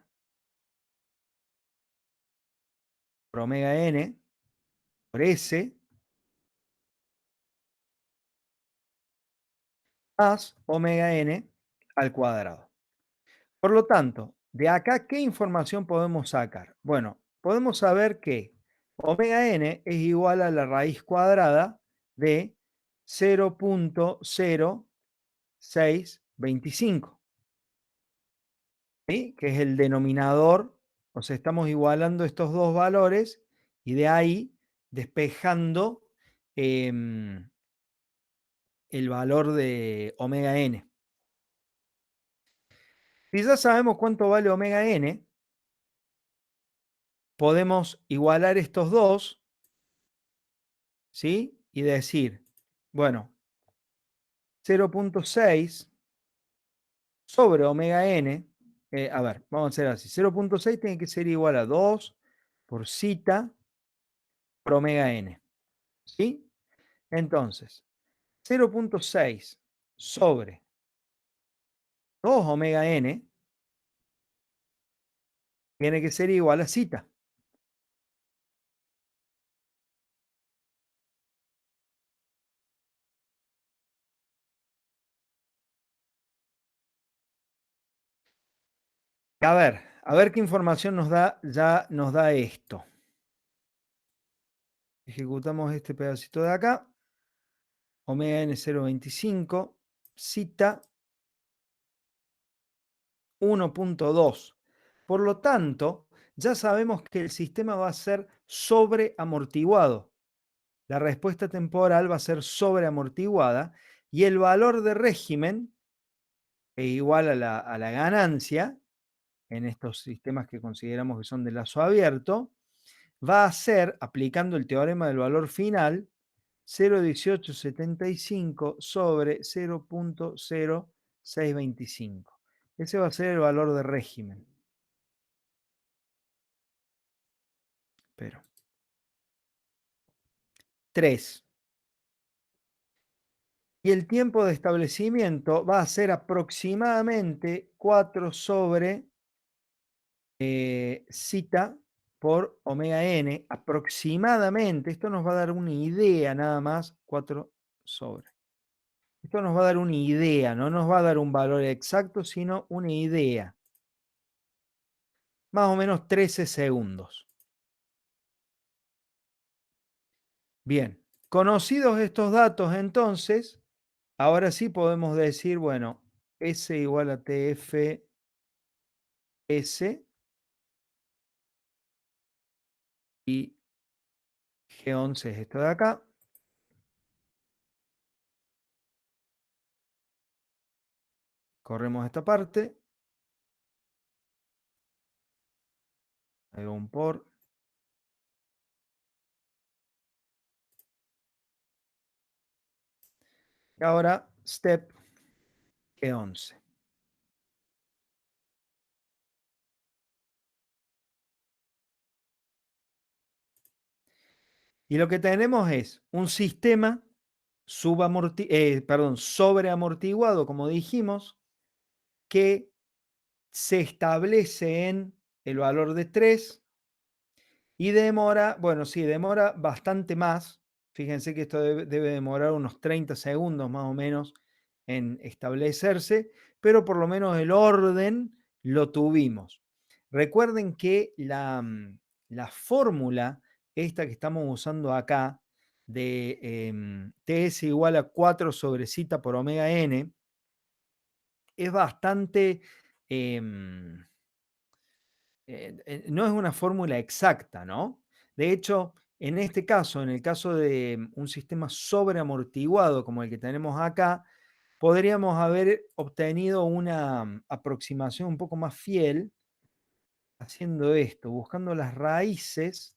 Speaker 1: por omega n por S más omega n al cuadrado. Por lo tanto, de acá, ¿qué información podemos sacar? Bueno, podemos saber que omega n es igual a la raíz cuadrada de 0.0625, ¿sí? Que es el denominador. O sea, estamos igualando estos dos valores y de ahí despejando el valor de omega n. Si ya sabemos cuánto vale omega n, podemos igualar estos dos, ¿sí? Y decir, bueno, 0.6 sobre omega n, a ver, vamos a hacer así, 0.6 tiene que ser igual a 2 por zeta por omega n, ¿sí? Entonces, 0.6 sobre 2 omega n tiene que ser igual a zeta. A ver qué información nos da, ya nos da esto. Ejecutamos este pedacito de acá. Omega n 0.25, zeta 1.2. Por lo tanto, ya sabemos que el sistema va a ser sobreamortiguado. La respuesta temporal va a ser sobreamortiguada y el valor de régimen es igual a la ganancia en estos sistemas que consideramos que son de lazo abierto, va a ser, aplicando el teorema del valor final, 0.1875 sobre 0.0625. Ese va a ser el valor de régimen. Pero 3. Y el tiempo de establecimiento va a ser aproximadamente 4 sobre zeta por omega n, aproximadamente. Esto nos va a dar una idea nada más, 4 sobre. Esto nos va a dar una idea, no nos va a dar un valor exacto, sino una idea. Más o menos 13 segundos. Bien, conocidos estos datos entonces, ahora sí podemos decir, bueno, S igual a TF S y G11 es esto de acá. Corremos esta parte. Hago un por. Y ahora step G11. Y lo que tenemos es un sistema sobreamortiguado, como dijimos, que se establece en el valor de 3 y demora, bueno, sí, demora bastante más. Fíjense que esto debe demorar unos 30 segundos más o menos en establecerse, pero por lo menos el orden lo tuvimos. Recuerden que la fórmula, esta que estamos usando acá, de TS igual a 4 sobre zeta por omega n, es bastante, no es una fórmula exacta, ¿no? De hecho, en este caso, en el caso de un sistema sobreamortiguado como el que tenemos acá, podríamos haber obtenido una aproximación un poco más fiel haciendo esto, buscando las raíces,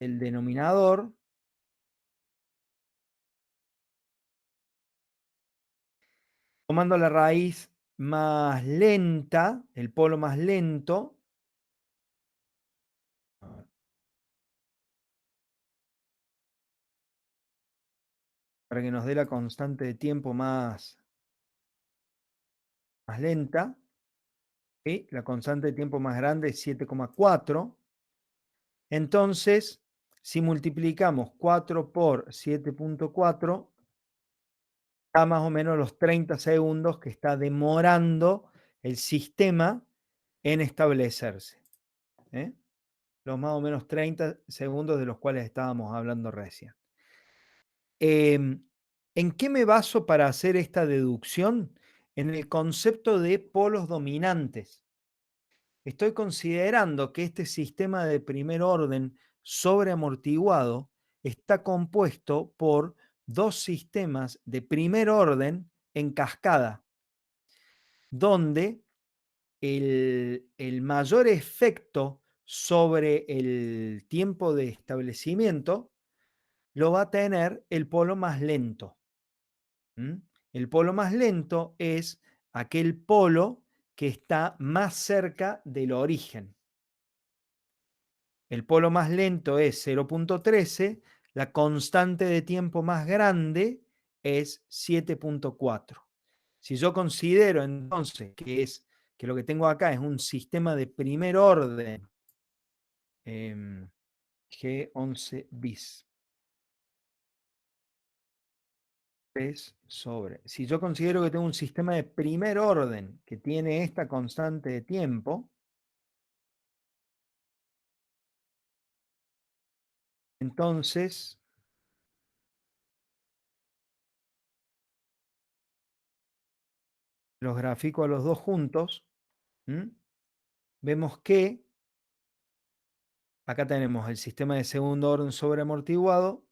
Speaker 1: el denominador, tomando la raíz más lenta, el polo más lento, para que nos dé la constante de tiempo más lenta. ¿Sí? La constante de tiempo más grande es 7,4. Entonces, si multiplicamos 4 por 7.4, da más o menos los 30 segundos que está demorando el sistema en establecerse. ¿Eh? Los más o menos 30 segundos de los cuales estábamos hablando recién. ¿En qué me baso para hacer esta deducción? En el concepto de polos dominantes. Estoy considerando que este sistema de primer orden sobreamortiguado está compuesto por dos sistemas de primer orden en cascada, donde el mayor efecto sobre el tiempo de establecimiento lo va a tener el polo más lento. El polo más lento es aquel polo que está más cerca del origen. El polo más lento es 0.13, La constante de tiempo más grande es 7.4. Si yo considero entonces que lo que tengo acá es un sistema de primer orden, G11 bis, si yo considero que tengo un sistema de primer orden que tiene esta constante de tiempo, entonces los grafico a los dos juntos, vemos que acá tenemos el sistema de segundo orden sobreamortiguado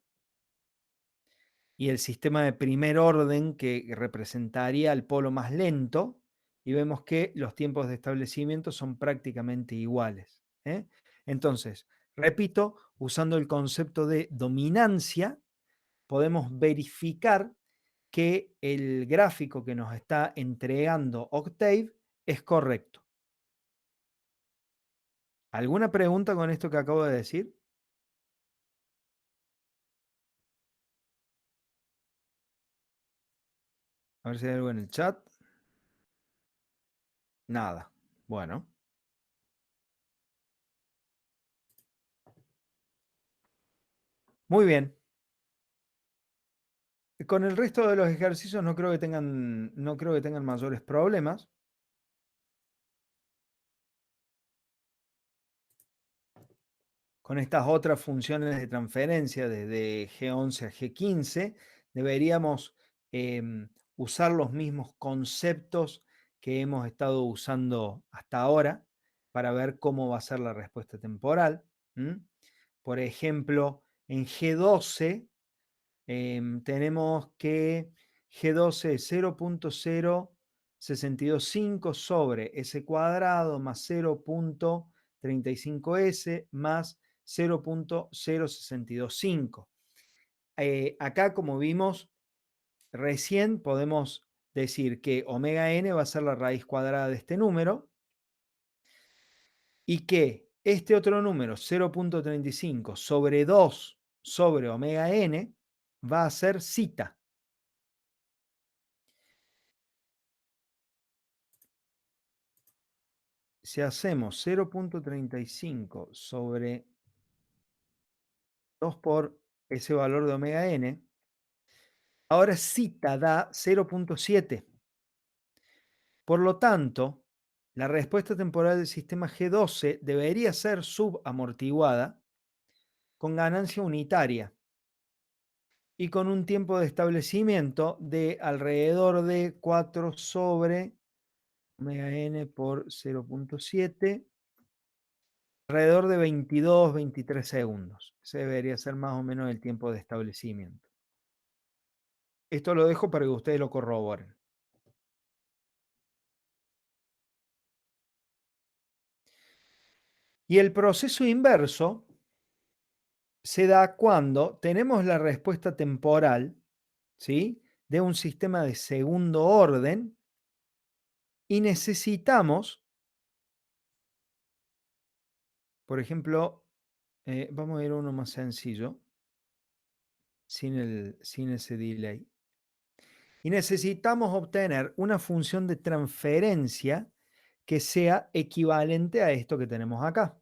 Speaker 1: y el sistema de primer orden que representaría el polo más lento, y vemos que los tiempos de establecimiento son prácticamente iguales. Entonces, repito, usando el concepto de dominancia, podemos verificar que el gráfico que nos está entregando Octave es correcto. ¿Alguna pregunta con esto que acabo de decir? A ver si hay algo en el chat. Nada. Bueno. Muy bien. Con el resto de los ejercicios no creo que tengan mayores problemas. Con estas otras funciones de transferencia desde G11 a G15, deberíamos usar los mismos conceptos que hemos estado usando hasta ahora para ver cómo va a ser la respuesta temporal. Por ejemplo, en G12 tenemos que G12 es 0.0625 sobre S cuadrado más 0.35S más 0.0625. Acá, como vimos recién, podemos decir que omega n va a ser la raíz cuadrada de este número y que este otro número, 0.35 sobre 2 sobre omega n, va a ser zeta. Si hacemos 0.35 sobre 2 por ese valor de omega n, ahora zeta da 0.7. Por lo tanto, la respuesta temporal del sistema G12 debería ser subamortiguada con ganancia unitaria y con un tiempo de establecimiento de alrededor de 4 sobre omega n por 0.7, alrededor de 22, 23 segundos. Ese debería ser más o menos el tiempo de establecimiento. Esto lo dejo para que ustedes lo corroboren. Y el proceso inverso se da cuando tenemos la respuesta temporal, ¿sí?, de un sistema de segundo orden y necesitamos, por ejemplo, vamos a ir a uno más sencillo, sin ese delay. Y necesitamos obtener una función de transferencia que sea equivalente a esto que tenemos acá.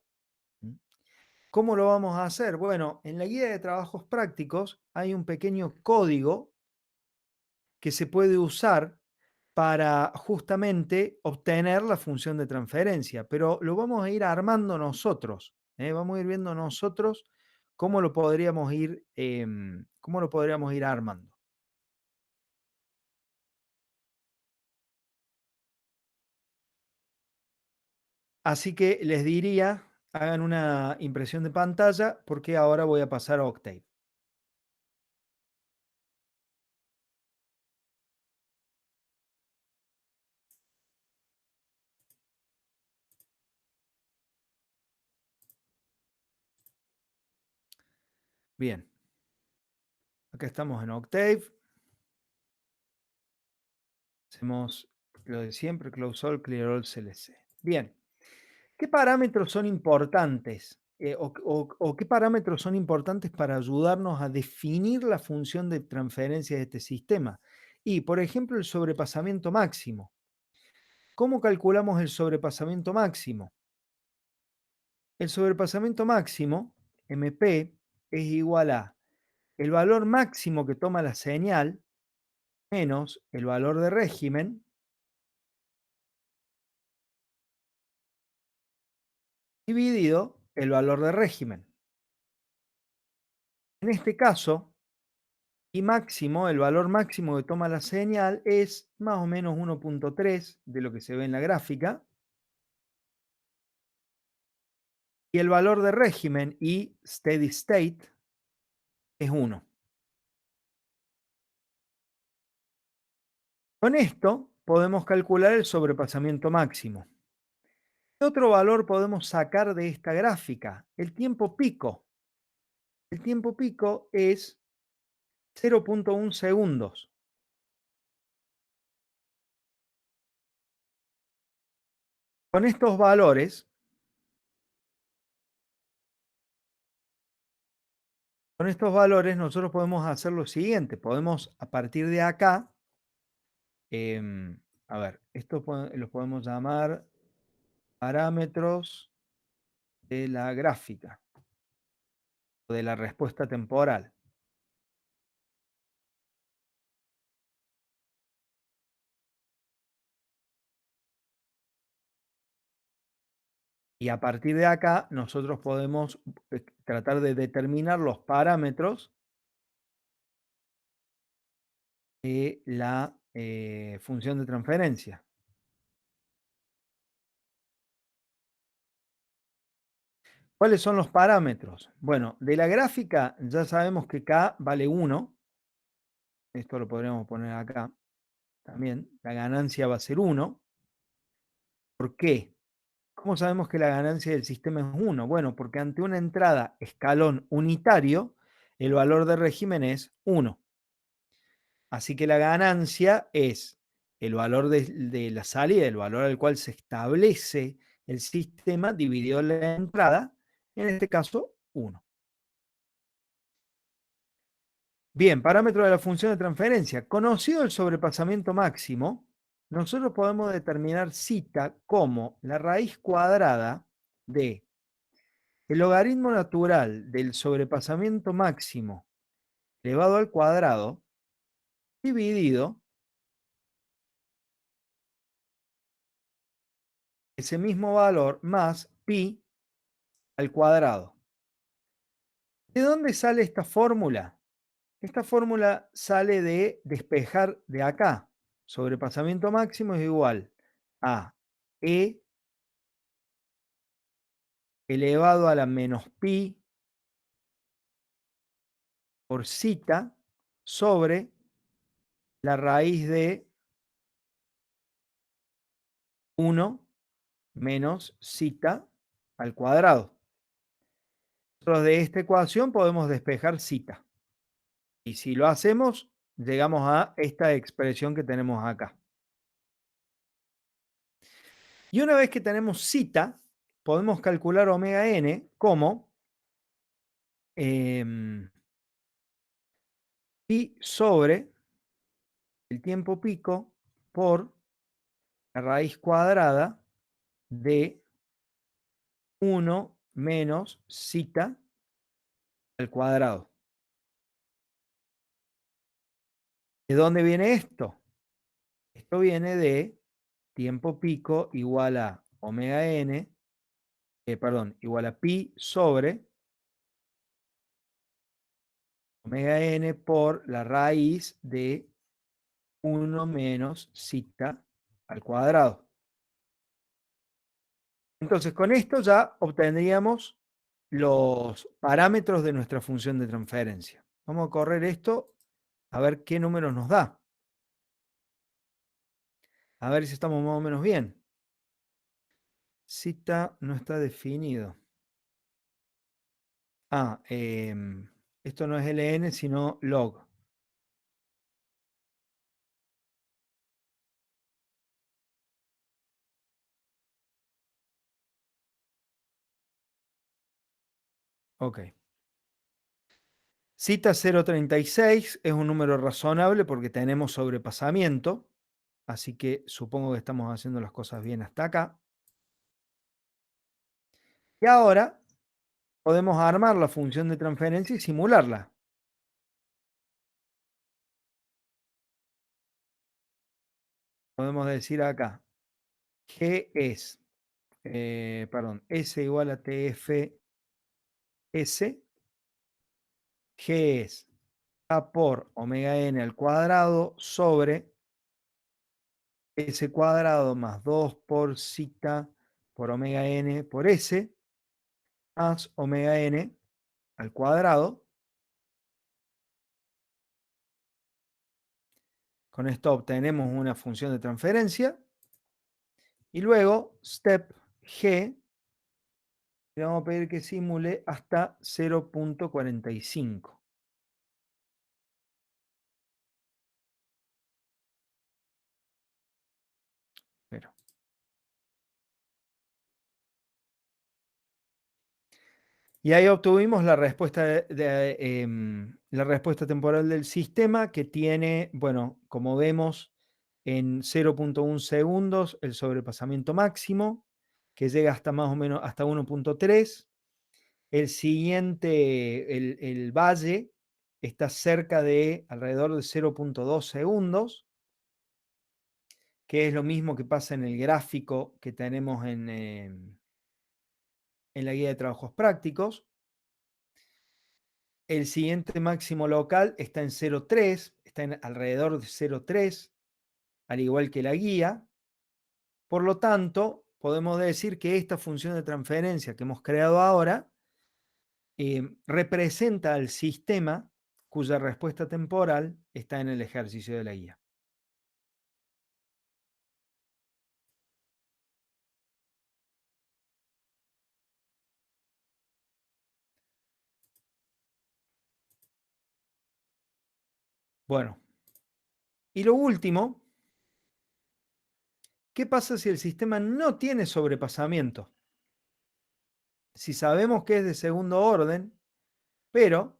Speaker 1: ¿Cómo lo vamos a hacer? Bueno, en la guía de trabajos prácticos hay un pequeño código que se puede usar para justamente obtener la función de transferencia, pero lo vamos a ir armando nosotros. Vamos a ir viendo nosotros cómo lo podríamos ir armando. Así que les diría, hagan una impresión de pantalla porque ahora voy a pasar a Octave. Bien, acá estamos en Octave. Hacemos lo de siempre, close all, clear all, CLC. Bien, ¿qué parámetros son importantes o qué parámetros son importantes para ayudarnos a definir la función de transferencia de este sistema. Y, por ejemplo, el sobrepasamiento máximo. ¿Cómo calculamos el sobrepasamiento máximo? El sobrepasamiento máximo, MP, es igual a el valor máximo que toma la señal menos el valor de régimen dividido el valor de régimen. En este caso, y máximo, el valor máximo que toma la señal es más o menos 1.3 de lo que se ve en la gráfica. Y el valor de régimen y steady state es 1. Con esto podemos calcular el sobrepasamiento máximo. ¿Qué otro valor podemos sacar de esta gráfica? El tiempo pico. El tiempo pico es 0.1 segundos. Con estos valores, nosotros podemos hacer lo siguiente. Podemos, a partir de acá, a ver, estos los podemos llamar parámetros de la gráfica o de la respuesta temporal. Y a partir de acá, nosotros podemos tratar de determinar los parámetros de la función de transferencia. ¿Cuáles son los parámetros? Bueno, de la gráfica ya sabemos que K vale 1. Esto lo podríamos poner acá también. La ganancia va a ser 1. ¿Por qué? ¿Cómo sabemos que la ganancia del sistema es 1? Bueno, porque ante una entrada escalón unitario, el valor de régimen es 1. Así que la ganancia es el valor de la salida, el valor al cual se establece el sistema dividido la entrada, en este caso 1. Bien, parámetro de la función de transferencia. Conocido el sobrepasamiento máximo, nosotros podemos determinar zeta como la raíz cuadrada de el logaritmo natural del sobrepasamiento máximo elevado al cuadrado dividido ese mismo valor más pi al cuadrado. ¿De dónde sale esta fórmula? Esta fórmula sale de despejar de acá. Sobrepasamiento máximo es igual a E elevado a la menos pi por zeta sobre la raíz de 1 menos zeta al cuadrado. Nosotros de esta ecuación podemos despejar zeta. Y si lo hacemos, llegamos a esta expresión que tenemos acá. Y una vez que tenemos zeta, podemos calcular omega n como pi sobre el tiempo pico por la raíz cuadrada de 1 menos zeta al cuadrado. ¿De dónde viene esto? Esto viene de tiempo pico igual a omega n, igual a pi sobre omega n por la raíz de 1 menos zeta al cuadrado. Entonces, con esto ya obtendríamos los parámetros de nuestra función de transferencia. Vamos a correr esto a ver qué números nos da. A ver si estamos más o menos bien. Zeta no está definido. Esto no es ln, sino log. Ok. Cita 0,36 es un número razonable porque tenemos sobrepasamiento, así que supongo que estamos haciendo las cosas bien hasta acá. Y ahora podemos armar la función de transferencia y simularla. Podemos decir acá, G es, S igual a TFS, G es A por omega n al cuadrado sobre S cuadrado más 2 por zeta por omega n por S, más omega n al cuadrado. Con esto obtenemos una función de transferencia. Y luego, step G, le vamos a pedir que simule hasta 0,45. Pero. Y ahí obtuvimos la respuesta, la respuesta temporal del sistema que tiene, bueno, como vemos, en 0,1 segundos el sobrepasamiento máximo, que llega hasta más o menos hasta 1,3. El siguiente, el valle, está cerca de alrededor de 0,2 segundos, que es lo mismo que pasa en el gráfico que tenemos en la guía de trabajos prácticos. El siguiente máximo local está en 0,3, está en alrededor de 0,3, al igual que la guía. Por lo tanto, podemos decir que esta función de transferencia que hemos creado ahora representa al sistema cuya respuesta temporal está en el ejercicio de la guía. Bueno, y lo último, ¿qué pasa si el sistema no tiene sobrepasamiento? Si sabemos que es de segundo orden, pero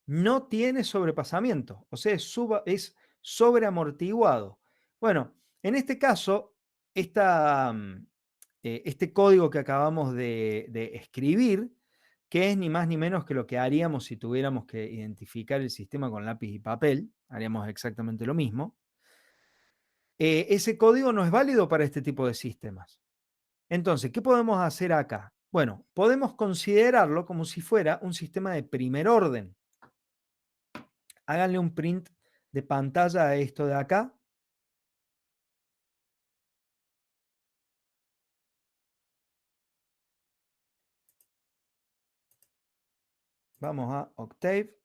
Speaker 1: no tiene sobrepasamiento, o sea, es sobreamortiguado. Bueno, en este caso, este código que acabamos de escribir, que es ni más ni menos que lo que haríamos si tuviéramos que identificar el sistema con lápiz y papel, haríamos exactamente lo mismo. Ese código no es válido para este tipo de sistemas. Entonces, ¿qué podemos hacer acá? Bueno, podemos considerarlo como si fuera un sistema de primer orden. Háganle un print de pantalla a esto de acá. Vamos a Octave.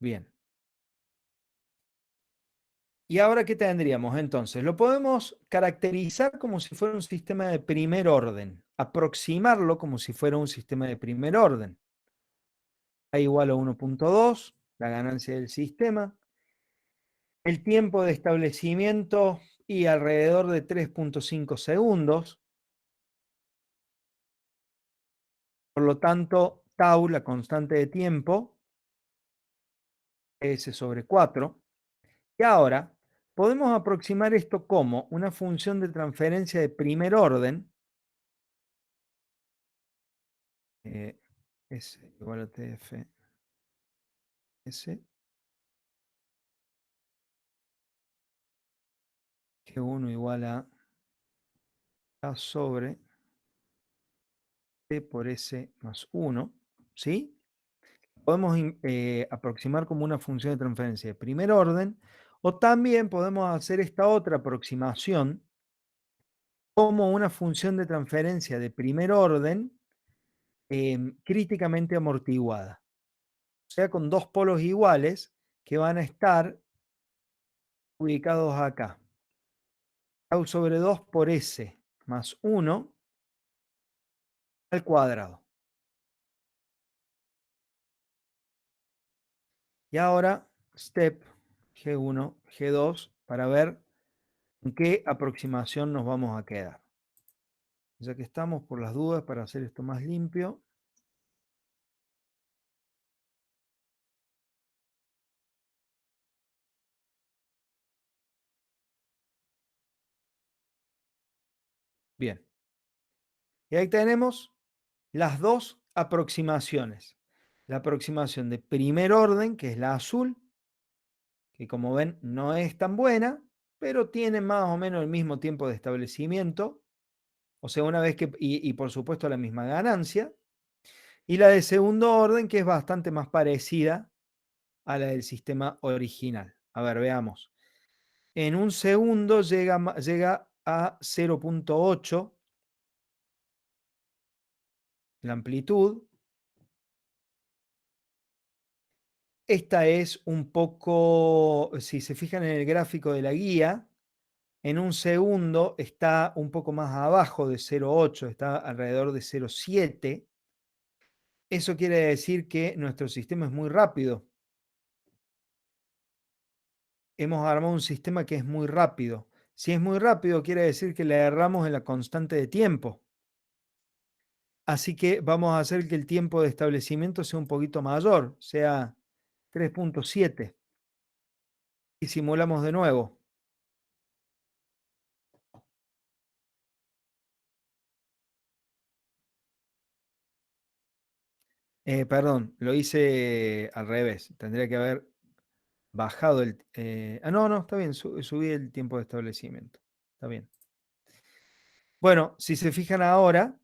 Speaker 1: Bien. ¿Y ahora qué tendríamos entonces? Lo podemos caracterizar como si fuera un sistema de primer orden, aproximarlo como si fuera un sistema de primer orden. A igual a 1,2, la ganancia del sistema. El tiempo de establecimiento y alrededor de 3,5 segundos. Por lo tanto, tau, la constante de tiempo, S sobre 4. Y ahora podemos aproximar esto como una función de transferencia de primer orden, S igual a TF S, G1 igual a A sobre T por S más 1, ¿sí? Podemos aproximar como una función de transferencia de primer orden, o también podemos hacer esta otra aproximación como una función de transferencia de primer orden críticamente amortiguada. O sea, con dos polos iguales que van a estar ubicados acá. Tau sobre 2 por S más 1 al cuadrado. Y ahora, step G1, G2, para ver en qué aproximación nos vamos a quedar. Ya que estamos, por las dudas, para hacer esto más limpio. Bien. Y ahí tenemos las dos aproximaciones. La aproximación de primer orden, que es la azul, que como ven no es tan buena, pero tiene más o menos el mismo tiempo de establecimiento. O sea, una vez que, y por supuesto la misma ganancia. Y la de segundo orden, que es bastante más parecida a la del sistema original. A ver, veamos. En un segundo llega a 0.8 la amplitud. Esta es un poco, si se fijan en el gráfico de la guía, en un segundo está un poco más abajo de 0.8, está alrededor de 0.7. Eso quiere decir que nuestro sistema es muy rápido. Hemos armado un sistema que es muy rápido. Si es muy rápido, quiere decir que le erramos en la constante de tiempo. Así que vamos a hacer que el tiempo de establecimiento sea un poquito mayor, sea 3.7. Y simulamos de nuevo. Perdón, lo hice al revés. Tendría que haber bajado el... no, está bien, subí el tiempo de establecimiento. Está bien. Bueno, si se fijan ahora,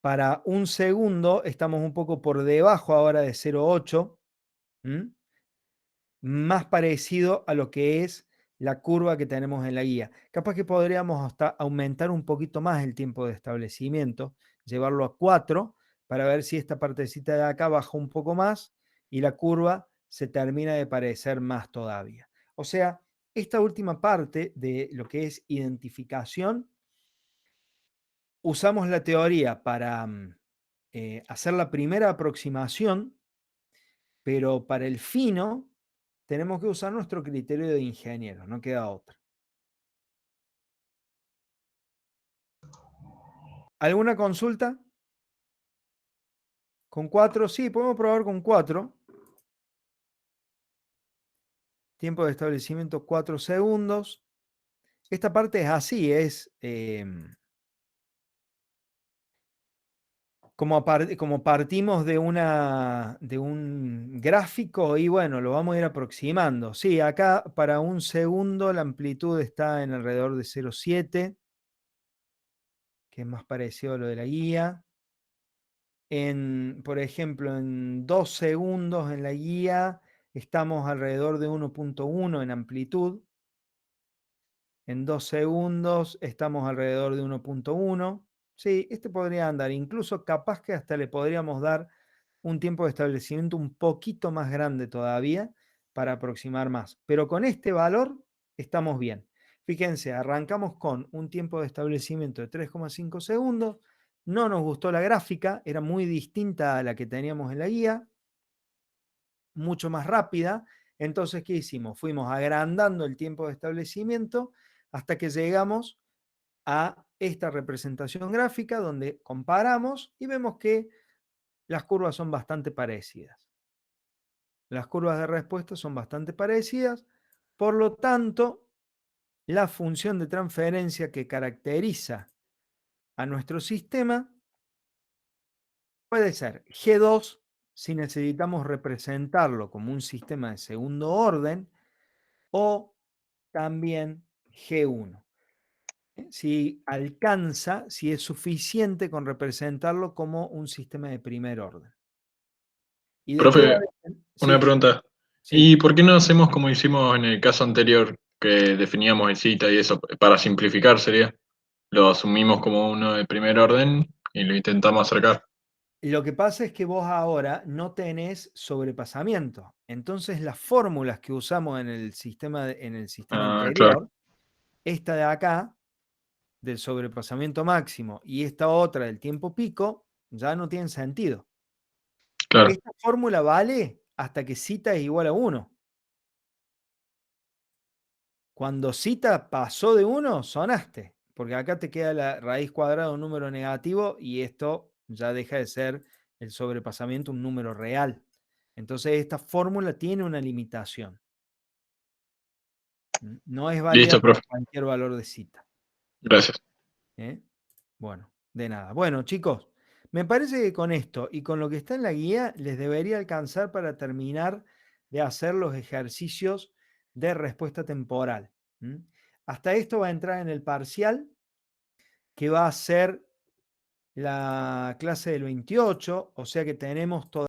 Speaker 1: para un segundo estamos un poco por debajo ahora de 0.8. Más parecido a lo que es la curva que tenemos en la guía. Capaz que podríamos hasta aumentar un poquito más el tiempo de establecimiento, llevarlo a 4, para ver si esta partecita de acá baja un poco más y la curva se termina de parecer más todavía. O sea, esta última parte de lo que es identificación, usamos la teoría para hacer la primera aproximación, pero para el fino tenemos que usar nuestro criterio de ingeniero, no queda otra. ¿Alguna consulta? ¿Con 4? Sí, podemos probar con 4. Tiempo de establecimiento 4 segundos. Esta parte es así, es como partimos de un gráfico y bueno, lo vamos a ir aproximando. Sí, acá para un segundo la amplitud está en alrededor de 0.7, que es más parecido a lo de la guía. Por ejemplo, en 2 segundos en la guía estamos alrededor de 1.1 en amplitud. En 2 segundos estamos alrededor de 1.1. Sí, este podría andar. Incluso capaz que hasta le podríamos dar un tiempo de establecimiento un poquito más grande todavía para aproximar más. Pero con este valor estamos bien. Fíjense, arrancamos con un tiempo de establecimiento de 3,5 segundos. No nos gustó la gráfica, era muy distinta a la que teníamos en la guía, mucho más rápida. Entonces, ¿qué hicimos? Fuimos agrandando el tiempo de establecimiento hasta que llegamos a esta representación gráfica donde comparamos y vemos que las curvas son bastante parecidas. Las curvas de respuesta son bastante parecidas, por lo tanto, la función de transferencia que caracteriza a nuestro sistema puede ser G2 si necesitamos representarlo como un sistema de segundo orden, o también G1. Si alcanza, si es suficiente con representarlo como un sistema de primer orden. ¿Y de qué va a
Speaker 3: Profe,
Speaker 1: depender?
Speaker 3: una
Speaker 1: Sí,
Speaker 3: pregunta.
Speaker 1: sí.
Speaker 3: ¿Y por qué no hacemos como hicimos en el caso anterior, que definíamos el cita y eso? Para simplificar sería. Lo asumimos como uno de primer orden y lo intentamos acercar.
Speaker 1: Lo que pasa es que vos ahora no tenés sobrepasamiento. Entonces las fórmulas que usamos en el sistema
Speaker 3: Ah, claro,
Speaker 1: anterior, esta de acá, del sobrepasamiento máximo, y esta otra del tiempo pico, ya no tienen sentido.
Speaker 3: claro.
Speaker 1: Esta fórmula vale hasta que cita es igual a 1. Cuando cita pasó de 1, sonaste, porque acá te queda la raíz cuadrada de un número negativo y esto ya deja de ser el sobrepasamiento un número real. Entonces esta fórmula tiene una limitación. No es válida
Speaker 3: Listo,
Speaker 1: para
Speaker 3: profe.
Speaker 1: cualquier valor de cita.
Speaker 3: Gracias.
Speaker 1: ¿Eh? Bueno, de nada. Bueno, chicos, me parece que con esto y con lo que está en la guía les debería alcanzar para terminar de hacer los ejercicios de respuesta temporal. Hasta esto va a entrar en el parcial, que va a ser la clase del 28, o sea que tenemos